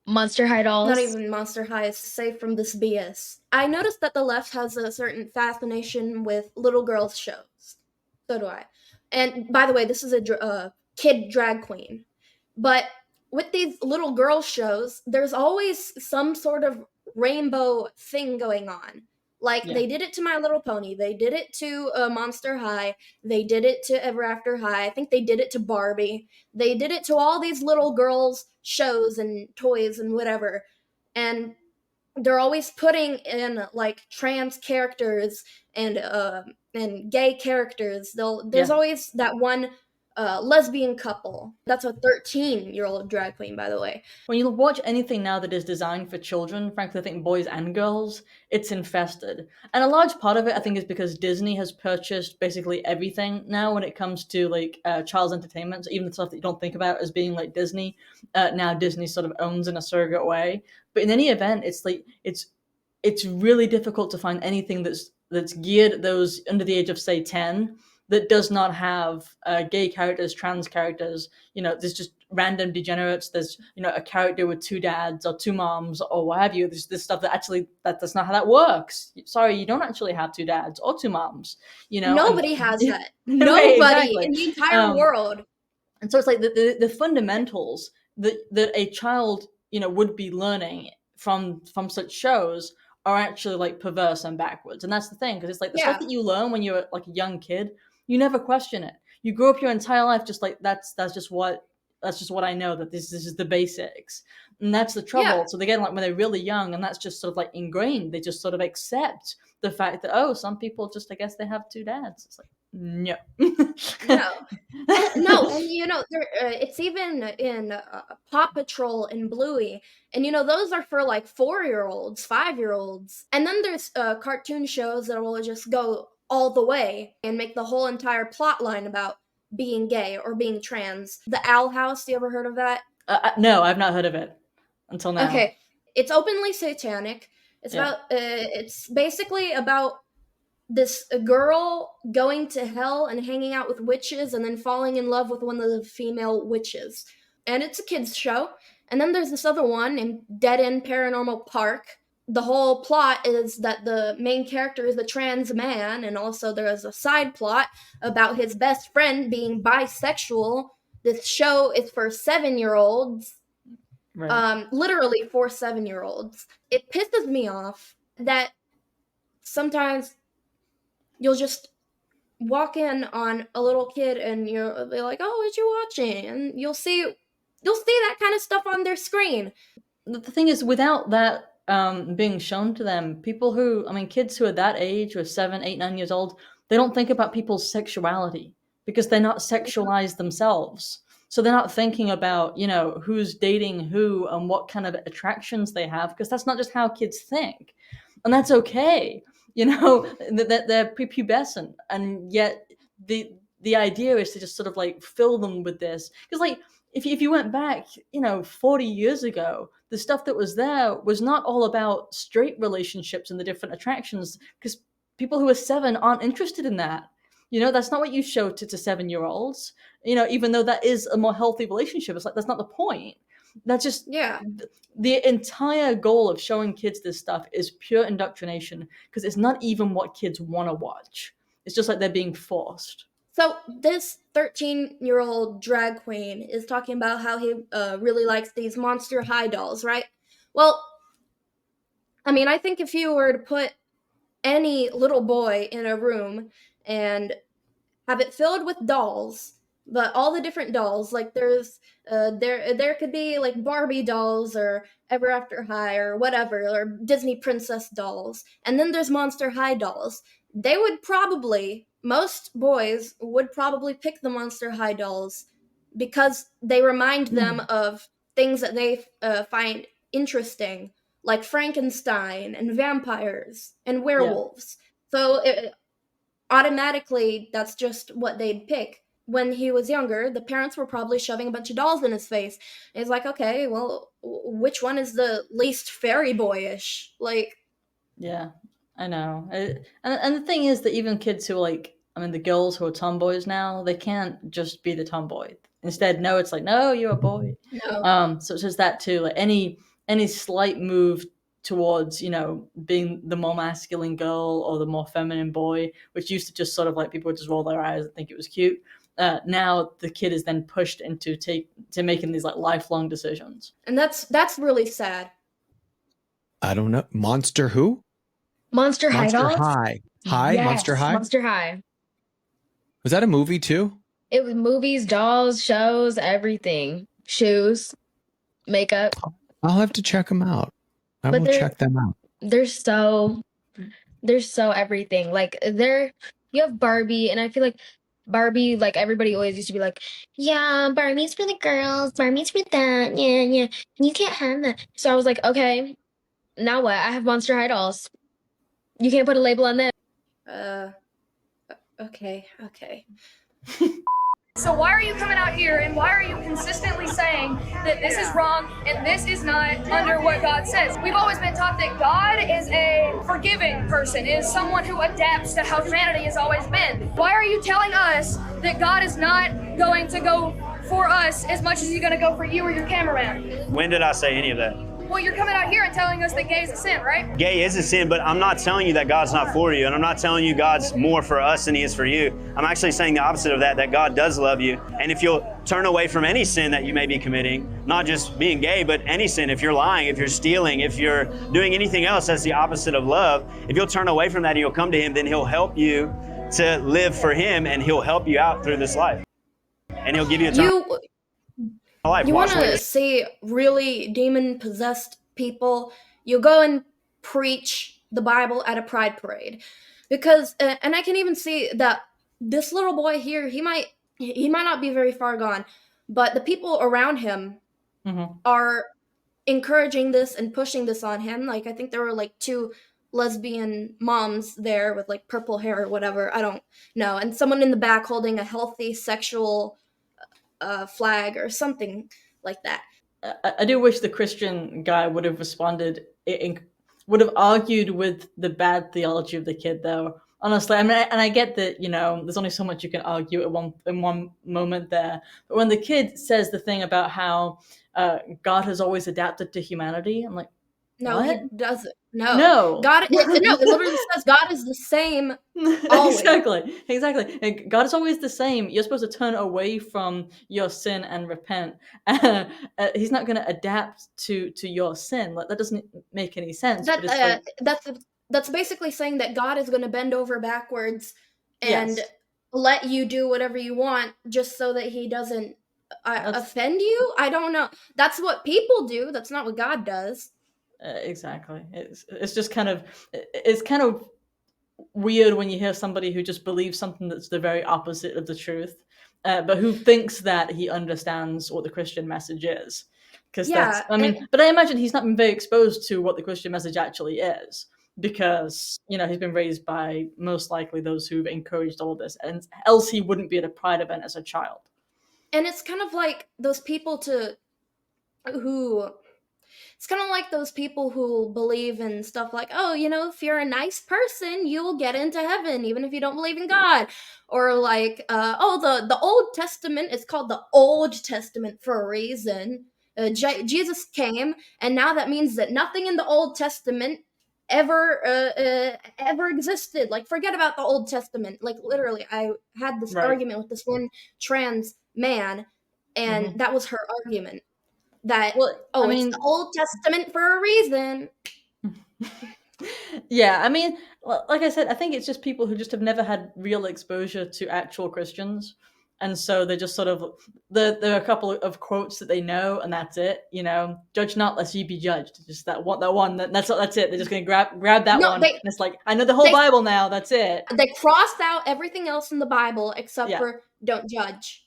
Monster High dolls. Not even Monster High is safe from this BS. I noticed that the left has a certain fascination with little girls shows. So do I. And by the way, this is a kid drag queen. But with these little girl shows, there's always some sort of rainbow thing going on. Like, Yeah. they did it to My Little Pony. They did it to Monster High. They did it to Ever After High. I think they did it to Barbie. They did it to all these little girls' shows and toys and whatever. And they're always putting in, like, trans characters and gay characters. There's Yeah. always that one lesbian couple. That's a 13-year-old drag queen, by the way. When you watch anything now that is designed for children, frankly, I think boys and girls, it's infested. And a large part of it, I think, is because Disney has purchased basically everything now when it comes to, like, child's entertainment. So even the stuff that you don't think about as being like Disney, now Disney sort of owns in a surrogate way. But in any event, it's like, it's really difficult to find anything that's geared at those under the age of, say, 10, that does not have gay characters, trans characters. You know, there's just random degenerates. There's, you know, a character with two dads or two moms or what have you. There's this stuff that actually, that's not how that works. Sorry, you don't actually have two dads or two moms. You know, Nobody has that. Right, Nobody exactly. in the entire world. And so it's like the fundamentals that a child, you know, would be learning from such shows are actually like perverse and backwards. And that's the thing, because it's like the stuff that you learn when you're like a young kid, you never question it. You grew up your entire life just like that's just what I know, that this is the basics. And that's the trouble. Yeah. So they get, like, when they're really young, and that's just sort of like ingrained, they just sort of accept the fact that, oh, some people just, I guess they have two dads. It's like, no. No, and you know, it's even in Paw Patrol and Bluey, and you know, those are for like 4-year-olds, 5-year-olds, and then there's cartoon shows that will just go all the way and make the whole entire plot line about being gay or being trans. The Owl House, you ever heard of that? No, I've not heard of it until now. Okay, it's openly satanic. It's Yeah. about it's basically about this girl going to hell and hanging out with witches and then falling in love with one of the female witches. And it's a kids show. And then there's this other one named Dead End Paranormal Park. The whole plot is that the main character is a trans man, and also there is a side plot about his best friend being bisexual. This show is for 7-year-olds. Right. Literally for 7-year-olds. It pisses me off that sometimes you'll just walk in on a little kid and you'll be like, "Oh, what you watching?" And you'll see that kind of stuff on their screen. The thing is, without that being shown to them, kids who are that age, who are 7, 8, 9 years old, they don't think about people's sexuality because they're not sexualized themselves. So they're not thinking about, who's dating who and what kind of attractions they have, because that's not just how kids think. And that's okay. That they're prepubescent, and yet the idea is to just sort of like fill them with this. Because like if you went back, 40 years ago, the stuff that was there was not all about straight relationships and the different attractions, because people who are 7 aren't interested in that. That's not what you show to 7-year-olds. Even though that is a more healthy relationship, it's like that's not the point. That's just the entire goal of showing kids this stuff is pure indoctrination, because it's not even what kids want to watch. It's just like they're being forced. So this 13-year-old drag queen is talking about how he really likes these Monster High dolls, right? Well, I think if you were to put any little boy in a room and have it filled with dolls, but all the different dolls, like there's there could be like Barbie dolls or Ever After High or whatever, or Disney princess dolls, and then there's Monster High dolls. Most boys would probably pick the Monster High dolls because they remind them of things that they find interesting, like Frankenstein and vampires and werewolves. So automatically, that's just what they'd pick. When he was younger, the parents were probably shoving a bunch of dolls in his face. And it's like, okay, well, which one is the least fairy boyish? Like, yeah, I know. And the thing is that even kids who are the girls who are tomboys now, they can't just be the tomboy. Instead, no, it's like, no, you're a boy. No. So it's just that too. Like any slight move towards, being the more masculine girl or the more feminine boy, which used to just sort of like people would just roll their eyes and think it was cute. Now the kid is then pushed into making these like lifelong decisions. And that's really sad. I don't know. Monster who? Monster High Monster dolls? High. High? Yes, Monster High? Monster High. Was that a movie too? It was movies, dolls, shows, everything. Shoes, makeup. I'll have to check them out. I will check them out. They're so everything. Like you have Barbie, and I feel like Barbie, like everybody always used to be like, yeah, Barbie's for the girls, Barbie's for that, yeah. You can't have that. So I was like, okay, now what? I have Monster High dolls. You can't put a label on them. Okay. So why are you coming out here and why are you consistently saying that this is wrong and this is not under what God says? We've always been taught that God is a forgiving person, is someone who adapts to how humanity has always been. Why are you telling us that God is not going to go for us as much as he's going to go for you or your cameraman? When did I say any of that? Well, you're coming out here and telling us that gay is a sin, right? Gay is a sin, but I'm not telling you that God's not for you, and I'm not telling you God's more for us than he is for you. I'm actually saying the opposite of that God does love you. And if you'll turn away from any sin that you may be committing, not just being gay, but any sin, if you're lying, if you're stealing, if you're doing anything else that's the opposite of love, if you'll turn away from that and you'll come to him, then he'll help you to live for him, and he'll help you out through this life. And he'll give you a time. You want to see really demon-possessed people, you go and preach the Bible at a pride parade, because and I can even see that this little boy here, he might not be very far gone, but the people around him are encouraging this and pushing this on him. Like I think there were like two lesbian moms there with like purple hair or whatever. I don't know. And someone in the back holding a healthy sexual flag or something like that. I do wish the Christian guy would have responded, would have argued with the bad theology of the kid, though. Honestly, I mean, and I get that, you know, there's only so much you can argue in one moment there. But when the kid says the thing about how God has always adapted to humanity, I'm like, No, what? he doesn't. No. No. God, no, it literally says God is the same always. Exactly. And God is always the same. You're supposed to turn away from your sin and repent. He's not going to adapt to your sin. Like, that doesn't make any sense. That but it's that's basically saying that God is going to bend over backwards and Yes. let you do whatever you want just so that he doesn't offend you. I don't know. That's what people do. That's not what God does. Exactly. It's just kind of weird when you hear somebody who just believes something that's the very opposite of the truth, but who thinks that he understands what the Christian message is. Because Yeah, but I imagine he's not been very exposed to what the Christian message actually is, because, you know, he's been raised by most likely those who've encouraged all this, and else he wouldn't be at a pride event as a child. And it's kind of like those people who believe in stuff like, oh, you know, if you're a nice person, you'll get into heaven even if you don't believe in God. Or like, the Old Testament is called the Old Testament for a reason. Jesus came, and now that means that nothing in the Old Testament ever existed. Like, forget about the Old Testament. Like, literally, I had this argument with this one trans man, and that was her argument. That it's the Old Testament for a reason. Yeah, I mean, like I said, I think it's just people who just have never had real exposure to actual Christians, and so they just sort of there are a couple of quotes that they know, and that's it. You know, judge not lest ye be judged. Just that's it. They're just gonna grab that one. And it's like, I know the whole Bible now. That's it. They crossed out everything else in the Bible except for don't judge.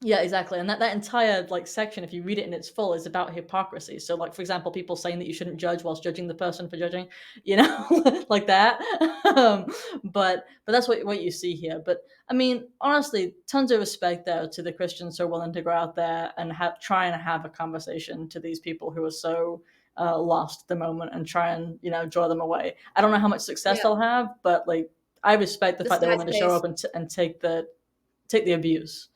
Yeah, exactly. And that entire like section, if you read it in its full, is about hypocrisy. So, like, for example, people saying that you shouldn't judge whilst judging the person for judging, you know, like that. But that's what you see here. But I mean, honestly, tons of respect there to the Christians who are willing to go out there and try and have a conversation to these people who are so lost at the moment, and try and, you know, draw them away. I don't know how much success they'll have, but like, I respect the fact they're willing to show up and take the abuse.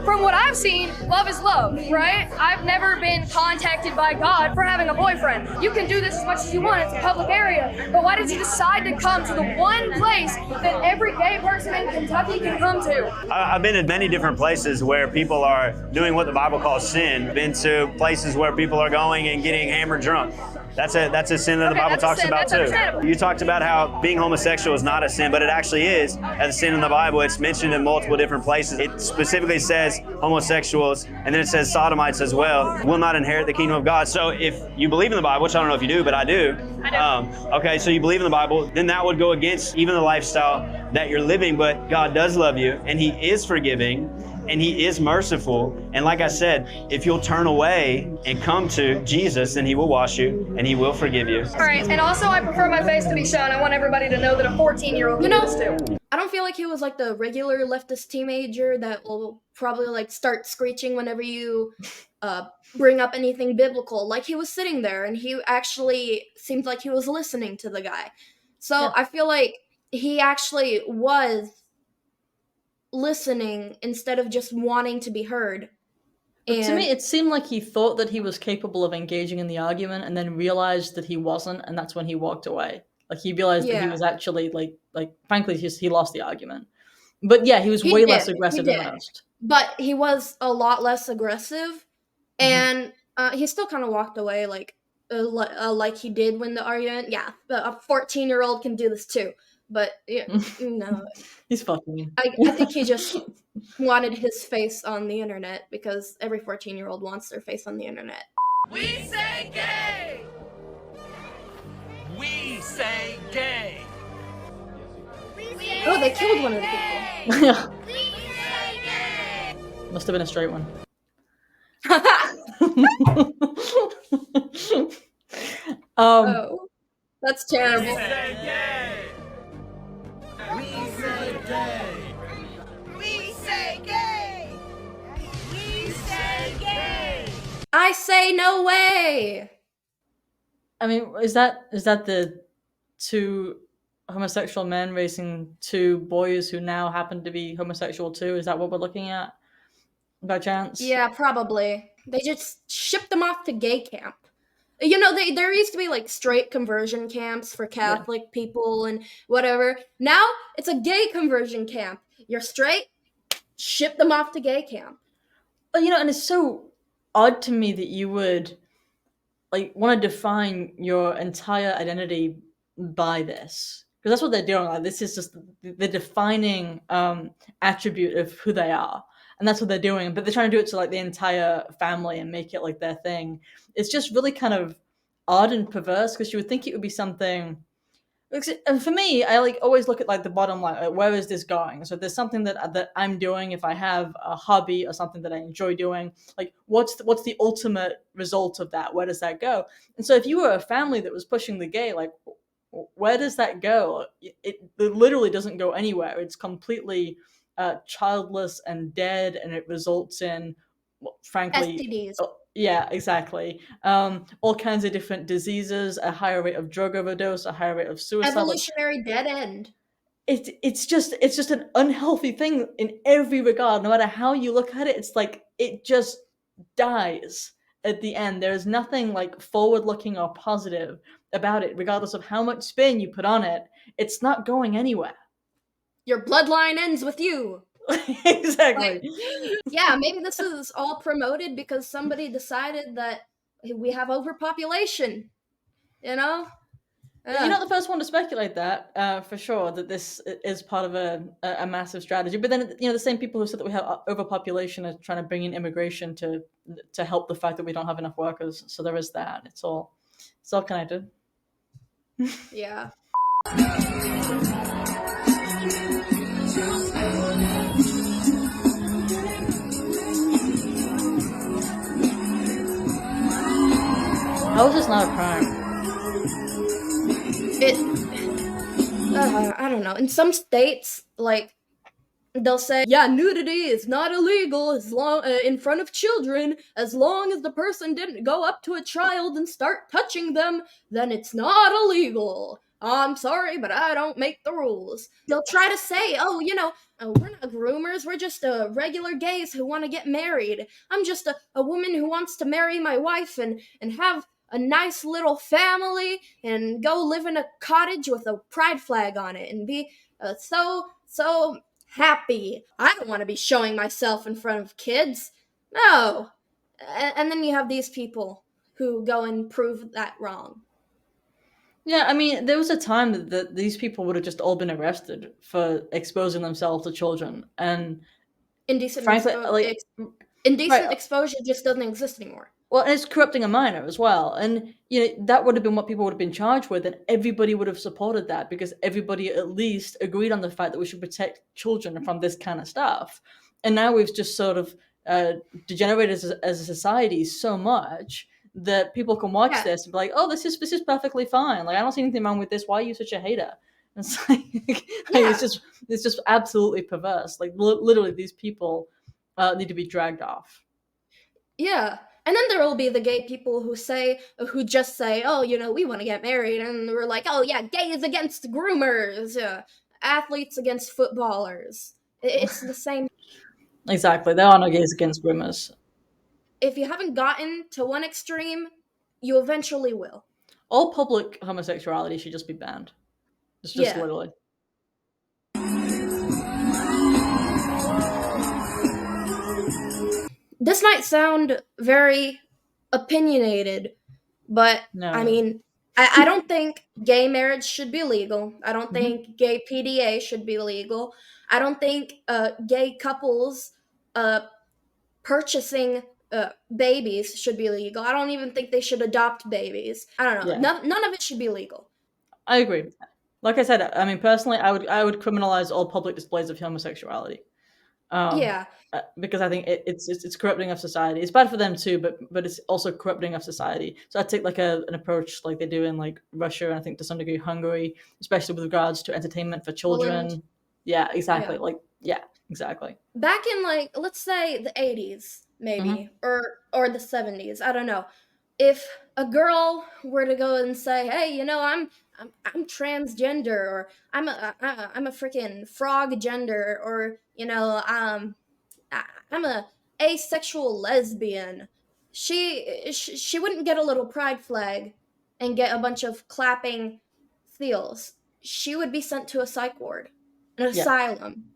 From what I've seen, love is love, right? I've never been contacted by God for having a boyfriend. You can do this as much as you want, it's a public area. But why did you decide to come to the one place that every gay person in Kentucky can come to? I've been to many different places where people are doing what the Bible calls sin. Been to places where people are going and getting hammered drunk. That's a sin that the Bible talks about too. You talked about how being homosexual is not a sin, but it actually is a sin in the Bible. It's mentioned in multiple different places. It specifically says homosexuals, and then it says sodomites as well, will not inherit the kingdom of God. So if you believe in the Bible, which I don't know if you do, but I do. Okay, so you believe in the Bible, then that would go against even the lifestyle that you're living, but God does love you, and He is forgiving, and He is merciful. And like I said, if you'll turn away and come to Jesus, then He will wash you and He will forgive you. All right, and also I prefer my face to be shown. I want everybody to know that a 14-year-old can do this too. I don't feel like he was like the regular leftist teenager that will probably like start screeching whenever you bring up anything biblical. Like, he was sitting there and he actually seemed like he was listening to the guy. So I feel like he actually was listening instead of just wanting to be heard. But to me, it seemed like he thought that he was capable of engaging in the argument, and then realized that he wasn't, and that's when he walked away. Like, he realized that he was actually like frankly, he lost the argument. But yeah, he was way less aggressive than most. But he was a lot less aggressive, and he still kind of walked away like he did when the argument. Yeah, but a 14-year-old can do this too. But no, he's fucking. I think he just wanted his face on the internet, because every 14-year-old wants their face on the internet. We say gay! We say gay! Oh, they killed one of the people. Must have been a straight one. That's terrible. We say gay. We say gay. We say gay. We say gay. I say no way. I mean, is that the two homosexual men raising two boys who now happen to be homosexual too? Is that what we're looking at by chance? Yeah, probably. They just shipped them off to gay camp. You know, there used to be like straight conversion camps for Catholic people and whatever. Now it's a gay conversion camp. You're straight, ship them off to gay camp. But and it's so odd to me that you would like want to define your entire identity by this, because that's what they're doing. Like, this is just the defining attribute of who they are, and that's what they're doing. But they're trying to do it to like the entire family and make it like their thing. It's just really kind of odd and perverse, because you would think it would be something. And for me, I like always look at like the bottom line. Like, where is this going? So if there's something that I'm doing, if I have a hobby or something that I enjoy doing, like what's the ultimate result of that? Where does that go? And so if you were a family that was pushing the gay, like where does that go? It literally doesn't go anywhere. It's completely childless and dead, and it results in, frankly, STDs. Yeah, exactly. All kinds of different diseases, a higher rate of drug overdose, a higher rate of suicide. Evolutionary dead end. It's just an unhealthy thing in every regard. No matter how you look at it, it's like it just dies at the end. There is nothing like forward-looking or positive about it, regardless of how much spin you put on it. It's not going anywhere. Your bloodline ends with you. Exactly. Like, yeah, maybe this is all promoted because somebody decided that we have overpopulation. You know? You're not the first one to speculate that, for sure, that this is part of a massive strategy. But then, the same people who said that we have overpopulation are trying to bring in immigration to help the fact that we don't have enough workers. So there is that. It's all connected. Yeah. How is this not a crime? I don't know. In some states, like, they'll say, yeah, nudity is not illegal as long in front of children, as long as the person didn't go up to a child and start touching them, then it's not illegal. I'm sorry, but I don't make the rules. They'll try to say, we're not groomers, we're just regular gays who want to get married. I'm just a woman who wants to marry my wife and have a nice little family and go live in a cottage with a pride flag on it and be so happy. I don't want to be showing myself in front of kids. No. And then you have these people who go and prove that wrong. Yeah, I mean, there was a time that these people would have just all been arrested for exposing themselves to children, and indecent frankly, exposure just doesn't exist anymore. Well, and it's corrupting a minor as well, and that would have been what people would have been charged with, and everybody would have supported that because everybody at least agreed on the fact that we should protect children from this kind of stuff. And now we've just sort of degenerated as a society so much that people can watch this and be like, "Oh, this is perfectly fine. Like, I don't see anything wrong with this. Why are you such a hater?" And it's like, it's just absolutely perverse. Like, literally, these people need to be dragged off. Yeah. And then there will be the gay people who just say, oh, we want to get married. And we're like, oh, yeah, gays against groomers, athletes against footballers. It's the same. Exactly. There are no gays against groomers. If you haven't gotten to one extreme, you eventually will. All public homosexuality should just be banned. It's just literally. This might sound very opinionated, but no. I mean, I don't think gay marriage should be legal. I don't think gay PDA should be legal. I don't think gay couples purchasing babies should be legal. I don't even think they should adopt babies. I don't know. Yeah. None of it should be legal. I agree. Like I said, I mean, personally, I would criminalize all public displays of homosexuality. Yeah. Because I think it's corrupting of society. It's bad for them too, but it's also corrupting of society. So I take like an approach like they do in like Russia and I think to some degree Hungary, especially with regards to entertainment for children. Poland. Yeah, exactly. Yeah. Like yeah, exactly. Back in like let's say the 80s maybe or the 70s, I don't know. If a girl were to go and say, "Hey, you know, I'm transgender or I'm a freaking frog gender or, you know, I'm a asexual lesbian." She wouldn't get a little pride flag and get a bunch of clapping seals. She would be sent to a psych ward, an asylum.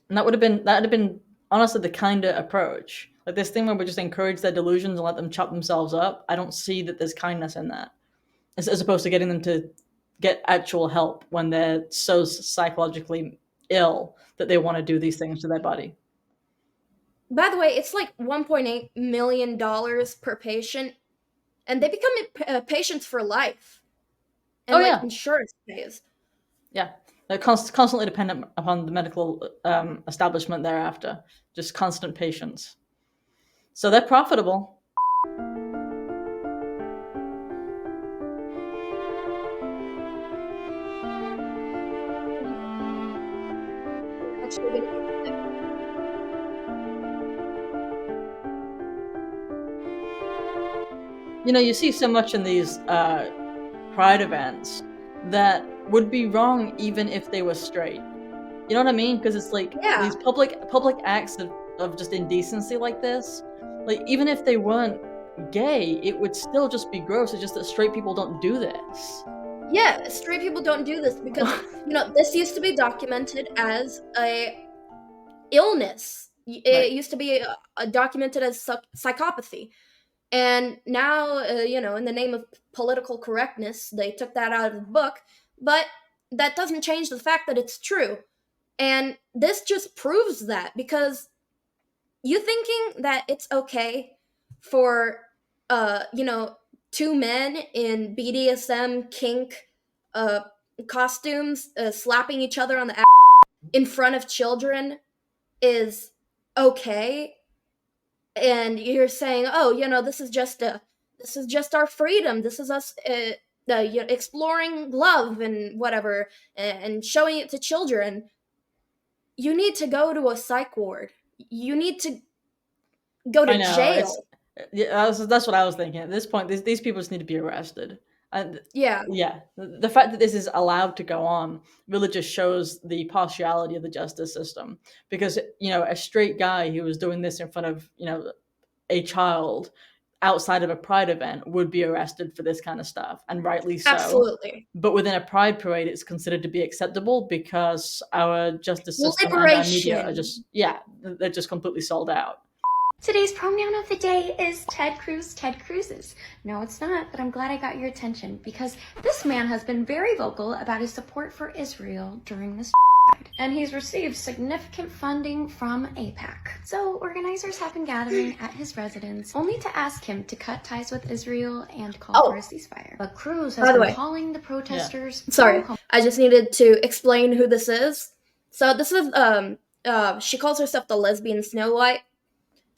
And that'd have been honestly the kind of approach. Like this thing where we just encourage their delusions and let them chop themselves up. I don't see that there's kindness in that, as opposed to getting them to get actual help when they're so psychologically ill that they want to do these things to their body. By the way, it's like $1.8 million per patient, and they become patients for life. And insurance pays. Yeah, they're constantly dependent upon the medical establishment thereafter. Just constant patients. So they're profitable. You know, you see so much in these pride events that would be wrong even if they were straight. You know what I mean? Because it's like these public acts of just indecency like this. Like even if they weren't gay, it would still just be gross. It's just that straight people don't do this. Yeah, straight people don't do this because you know this used to be documented as a illness. It used to be documented as psychopathy. And now, you know, in the name of political correctness, they took that out of the book. But that doesn't change the fact that it's true. And this just proves that because you thinking that it's okay for, you know, two men in BDSM kink costumes slapping each other on the ass in front of children is okay, and you're saying, "Oh, you know, this is just our freedom. This is us, you know, exploring love and whatever, and showing it to children." You need to go to a psych ward. You need to go to jail. That's what I was thinking. At this point, these people just need to be arrested. And yeah, the fact that this is allowed to go on really just shows the partiality of the justice system. Because you know, a straight guy who was doing this in front of a child outside of a pride event would be arrested for this kind of stuff, and rightly so. Absolutely. But within a pride parade, it's considered to be acceptable because our justice system and our media are just they're just completely sold out. Today's pronoun of the day is Ted Cruz, Ted Cruz's. No, it's not, but I'm glad I got your attention because this man has been very vocal about his support for Israel during this and he's received significant funding from AIPAC. So organizers have been gathering at his residence only to ask him to cut ties with Israel and call for a ceasefire. But Cruz has been calling the protesters. Sorry, I just needed to explain who this is. So this is she calls herself the lesbian Snow White.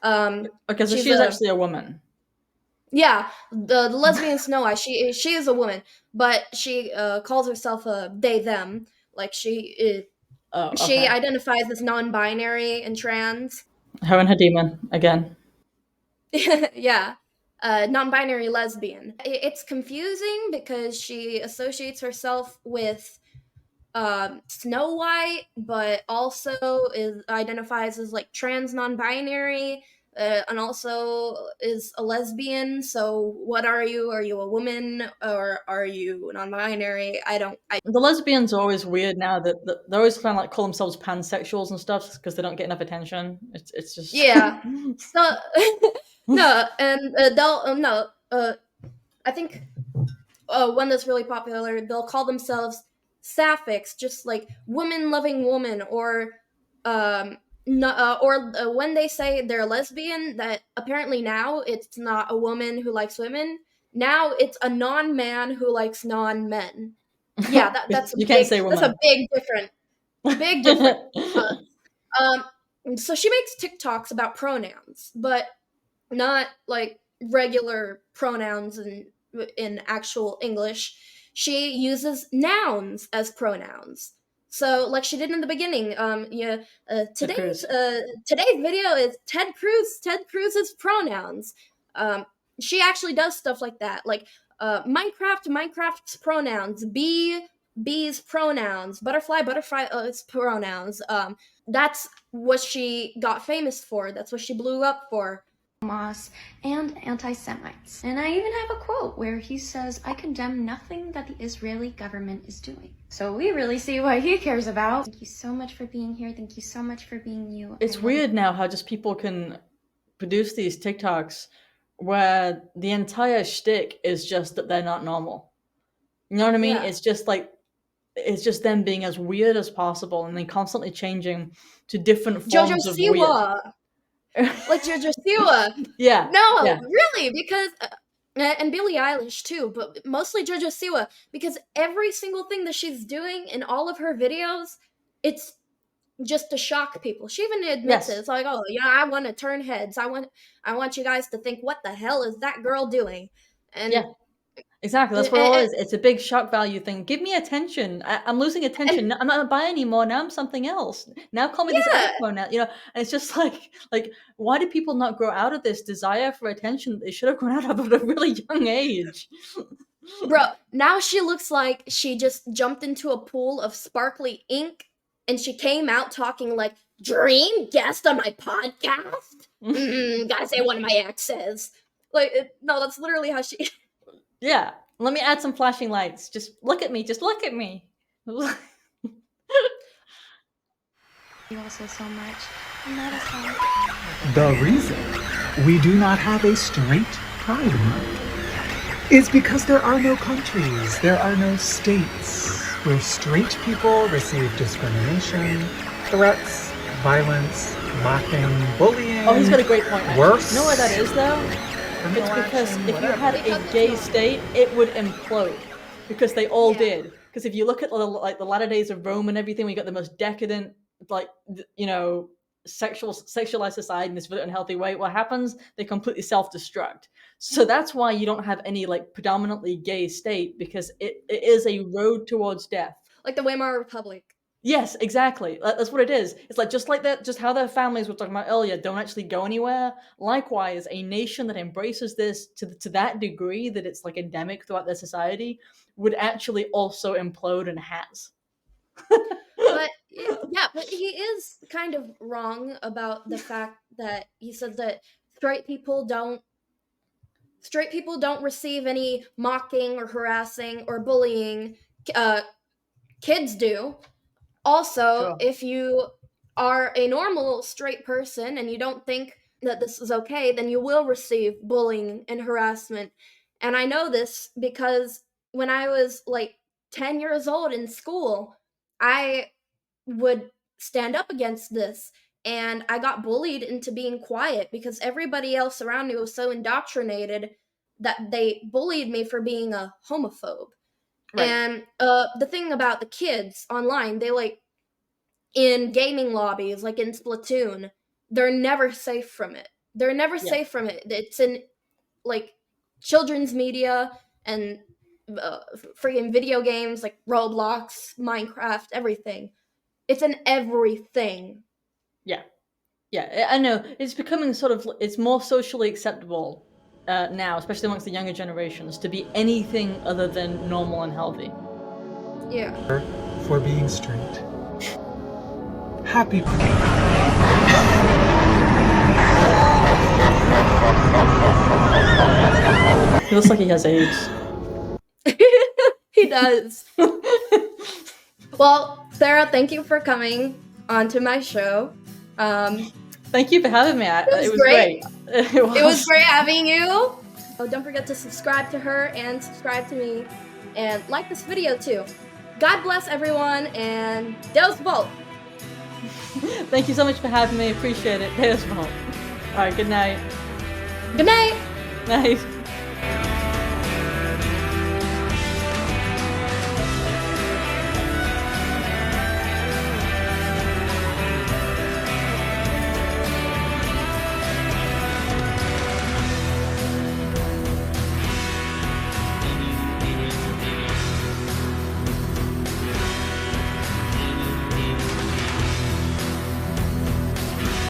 Okay, so she is actually a woman. Yeah, the lesbian Snow White. She is a woman, but she calls herself a they them. Like she identifies as non-binary and trans. Her and her demon again. Yeah, non-binary lesbian. It's confusing because she associates herself with Snow White, but also identifies as like trans non-binary, and also is a lesbian. So what are you? Are you a woman or are you non-binary? The lesbians are always weird now that they're always trying to like call themselves pansexuals and stuff because they don't get enough attention. It's just so no, and they'll I think one that's really popular, they'll call themselves sapphics, just like woman loving woman, or when they say they're lesbian, that apparently now it's not a woman who likes women. Now it's a non-man who likes non-men. Yeah, that's you can't say woman. That's a big difference. So she makes TikToks about pronouns, but not like regular pronouns in actual English. She uses nouns as pronouns. So, like she did in the beginning, today's video is Ted Cruz's pronouns. She actually does stuff like that, like Minecraft's pronouns, bee's pronouns, butterfly's pronouns. That's what she got famous for. That's what she blew up for. Hamas and anti-Semites. And I even have a quote where he says, "I condemn nothing that the Israeli government is doing." So we really see what he cares about. Thank you so much for being here. Thank you so much for being you. It's weird now how just people can produce these TikToks where the entire shtick is just that they're not normal. You know what I mean? Yeah. It's just like, it's just them being as weird as possible and then constantly changing to different forms of weird. Like Jojo Siwa. Yeah. No, yeah. really, because and Billie Eilish too, but mostly Jojo Siwa, because every single thing that she's doing in all of her videos, it's just to shock people. She even admits it. It's like, oh yeah, I want to turn heads. I want you guys to think, what the hell is that girl doing? And yeah. Exactly, that's what it is. It's a big shock value thing. Give me attention. I'm losing attention. I'm not buying anymore. Now I'm something else. Now call me this other pronoun. You know, and it's just like, why do people not grow out of this desire for attention that they should have grown out of at a really young age? Bro, now she looks like she just jumped into a pool of sparkly ink and she came out talking like, "Dream guest on my podcast? Gotta say one of my exes." No, that's literally how she... Yeah, let me add some flashing lights. Just look at me. Just look at me. You also so much. And that is all. The reason we do not have a straight Pride Month is because there are no countries, there are no states where straight people receive discrimination, threats, violence, mocking, bullying. Oh, he's got a great point. Worse. You know what that is, though? It's because if you had a gay state, it would implode. Because they all did. Because if you look at the latter days of Rome and everything, we got the most decadent, sexualized society in this really unhealthy way. What happens? They completely self-destruct. So that's why you don't have any predominantly gay state, because it is a road towards death. Like the Weimar Republic. Yes, exactly. That's what it is. It's just like that, just how their families were talking about earlier don't actually go anywhere. Likewise, a nation that embraces this to that degree that it's endemic throughout their society would actually also implode, and has. But he is kind of wrong about the fact that he said that straight people don't receive any mocking or harassing or bullying. Kids do. Also, if you are a normal straight person and you don't think that this is okay, then you will receive bullying and harassment. And I know this because when I was 10 years old in school, I would stand up against this, and I got bullied into being quiet because everybody else around me was so indoctrinated that they bullied me for being a homophobe. Right. And the thing about the kids online, they in gaming lobbies, like in Splatoon, they're never safe from it. They're never safe from it. It's in children's media and freaking video games like Roblox, Minecraft, everything. It's in everything. Yeah. Yeah, I know. It's becoming it's more socially acceptable now, especially amongst the younger generations, to be anything other than normal and healthy. Yeah. For being straight. Happy. He looks like he has AIDS. He does. Well, Sarah, thank you for coming onto my show. Thank you for having me. It was great. It was great having you. Oh, don't forget to subscribe to her and subscribe to me, and like this video too. God bless everyone, and Deus Volt. Thank you so much for having me. Appreciate it. Deus Volt. All right. Good night. Good night. Night.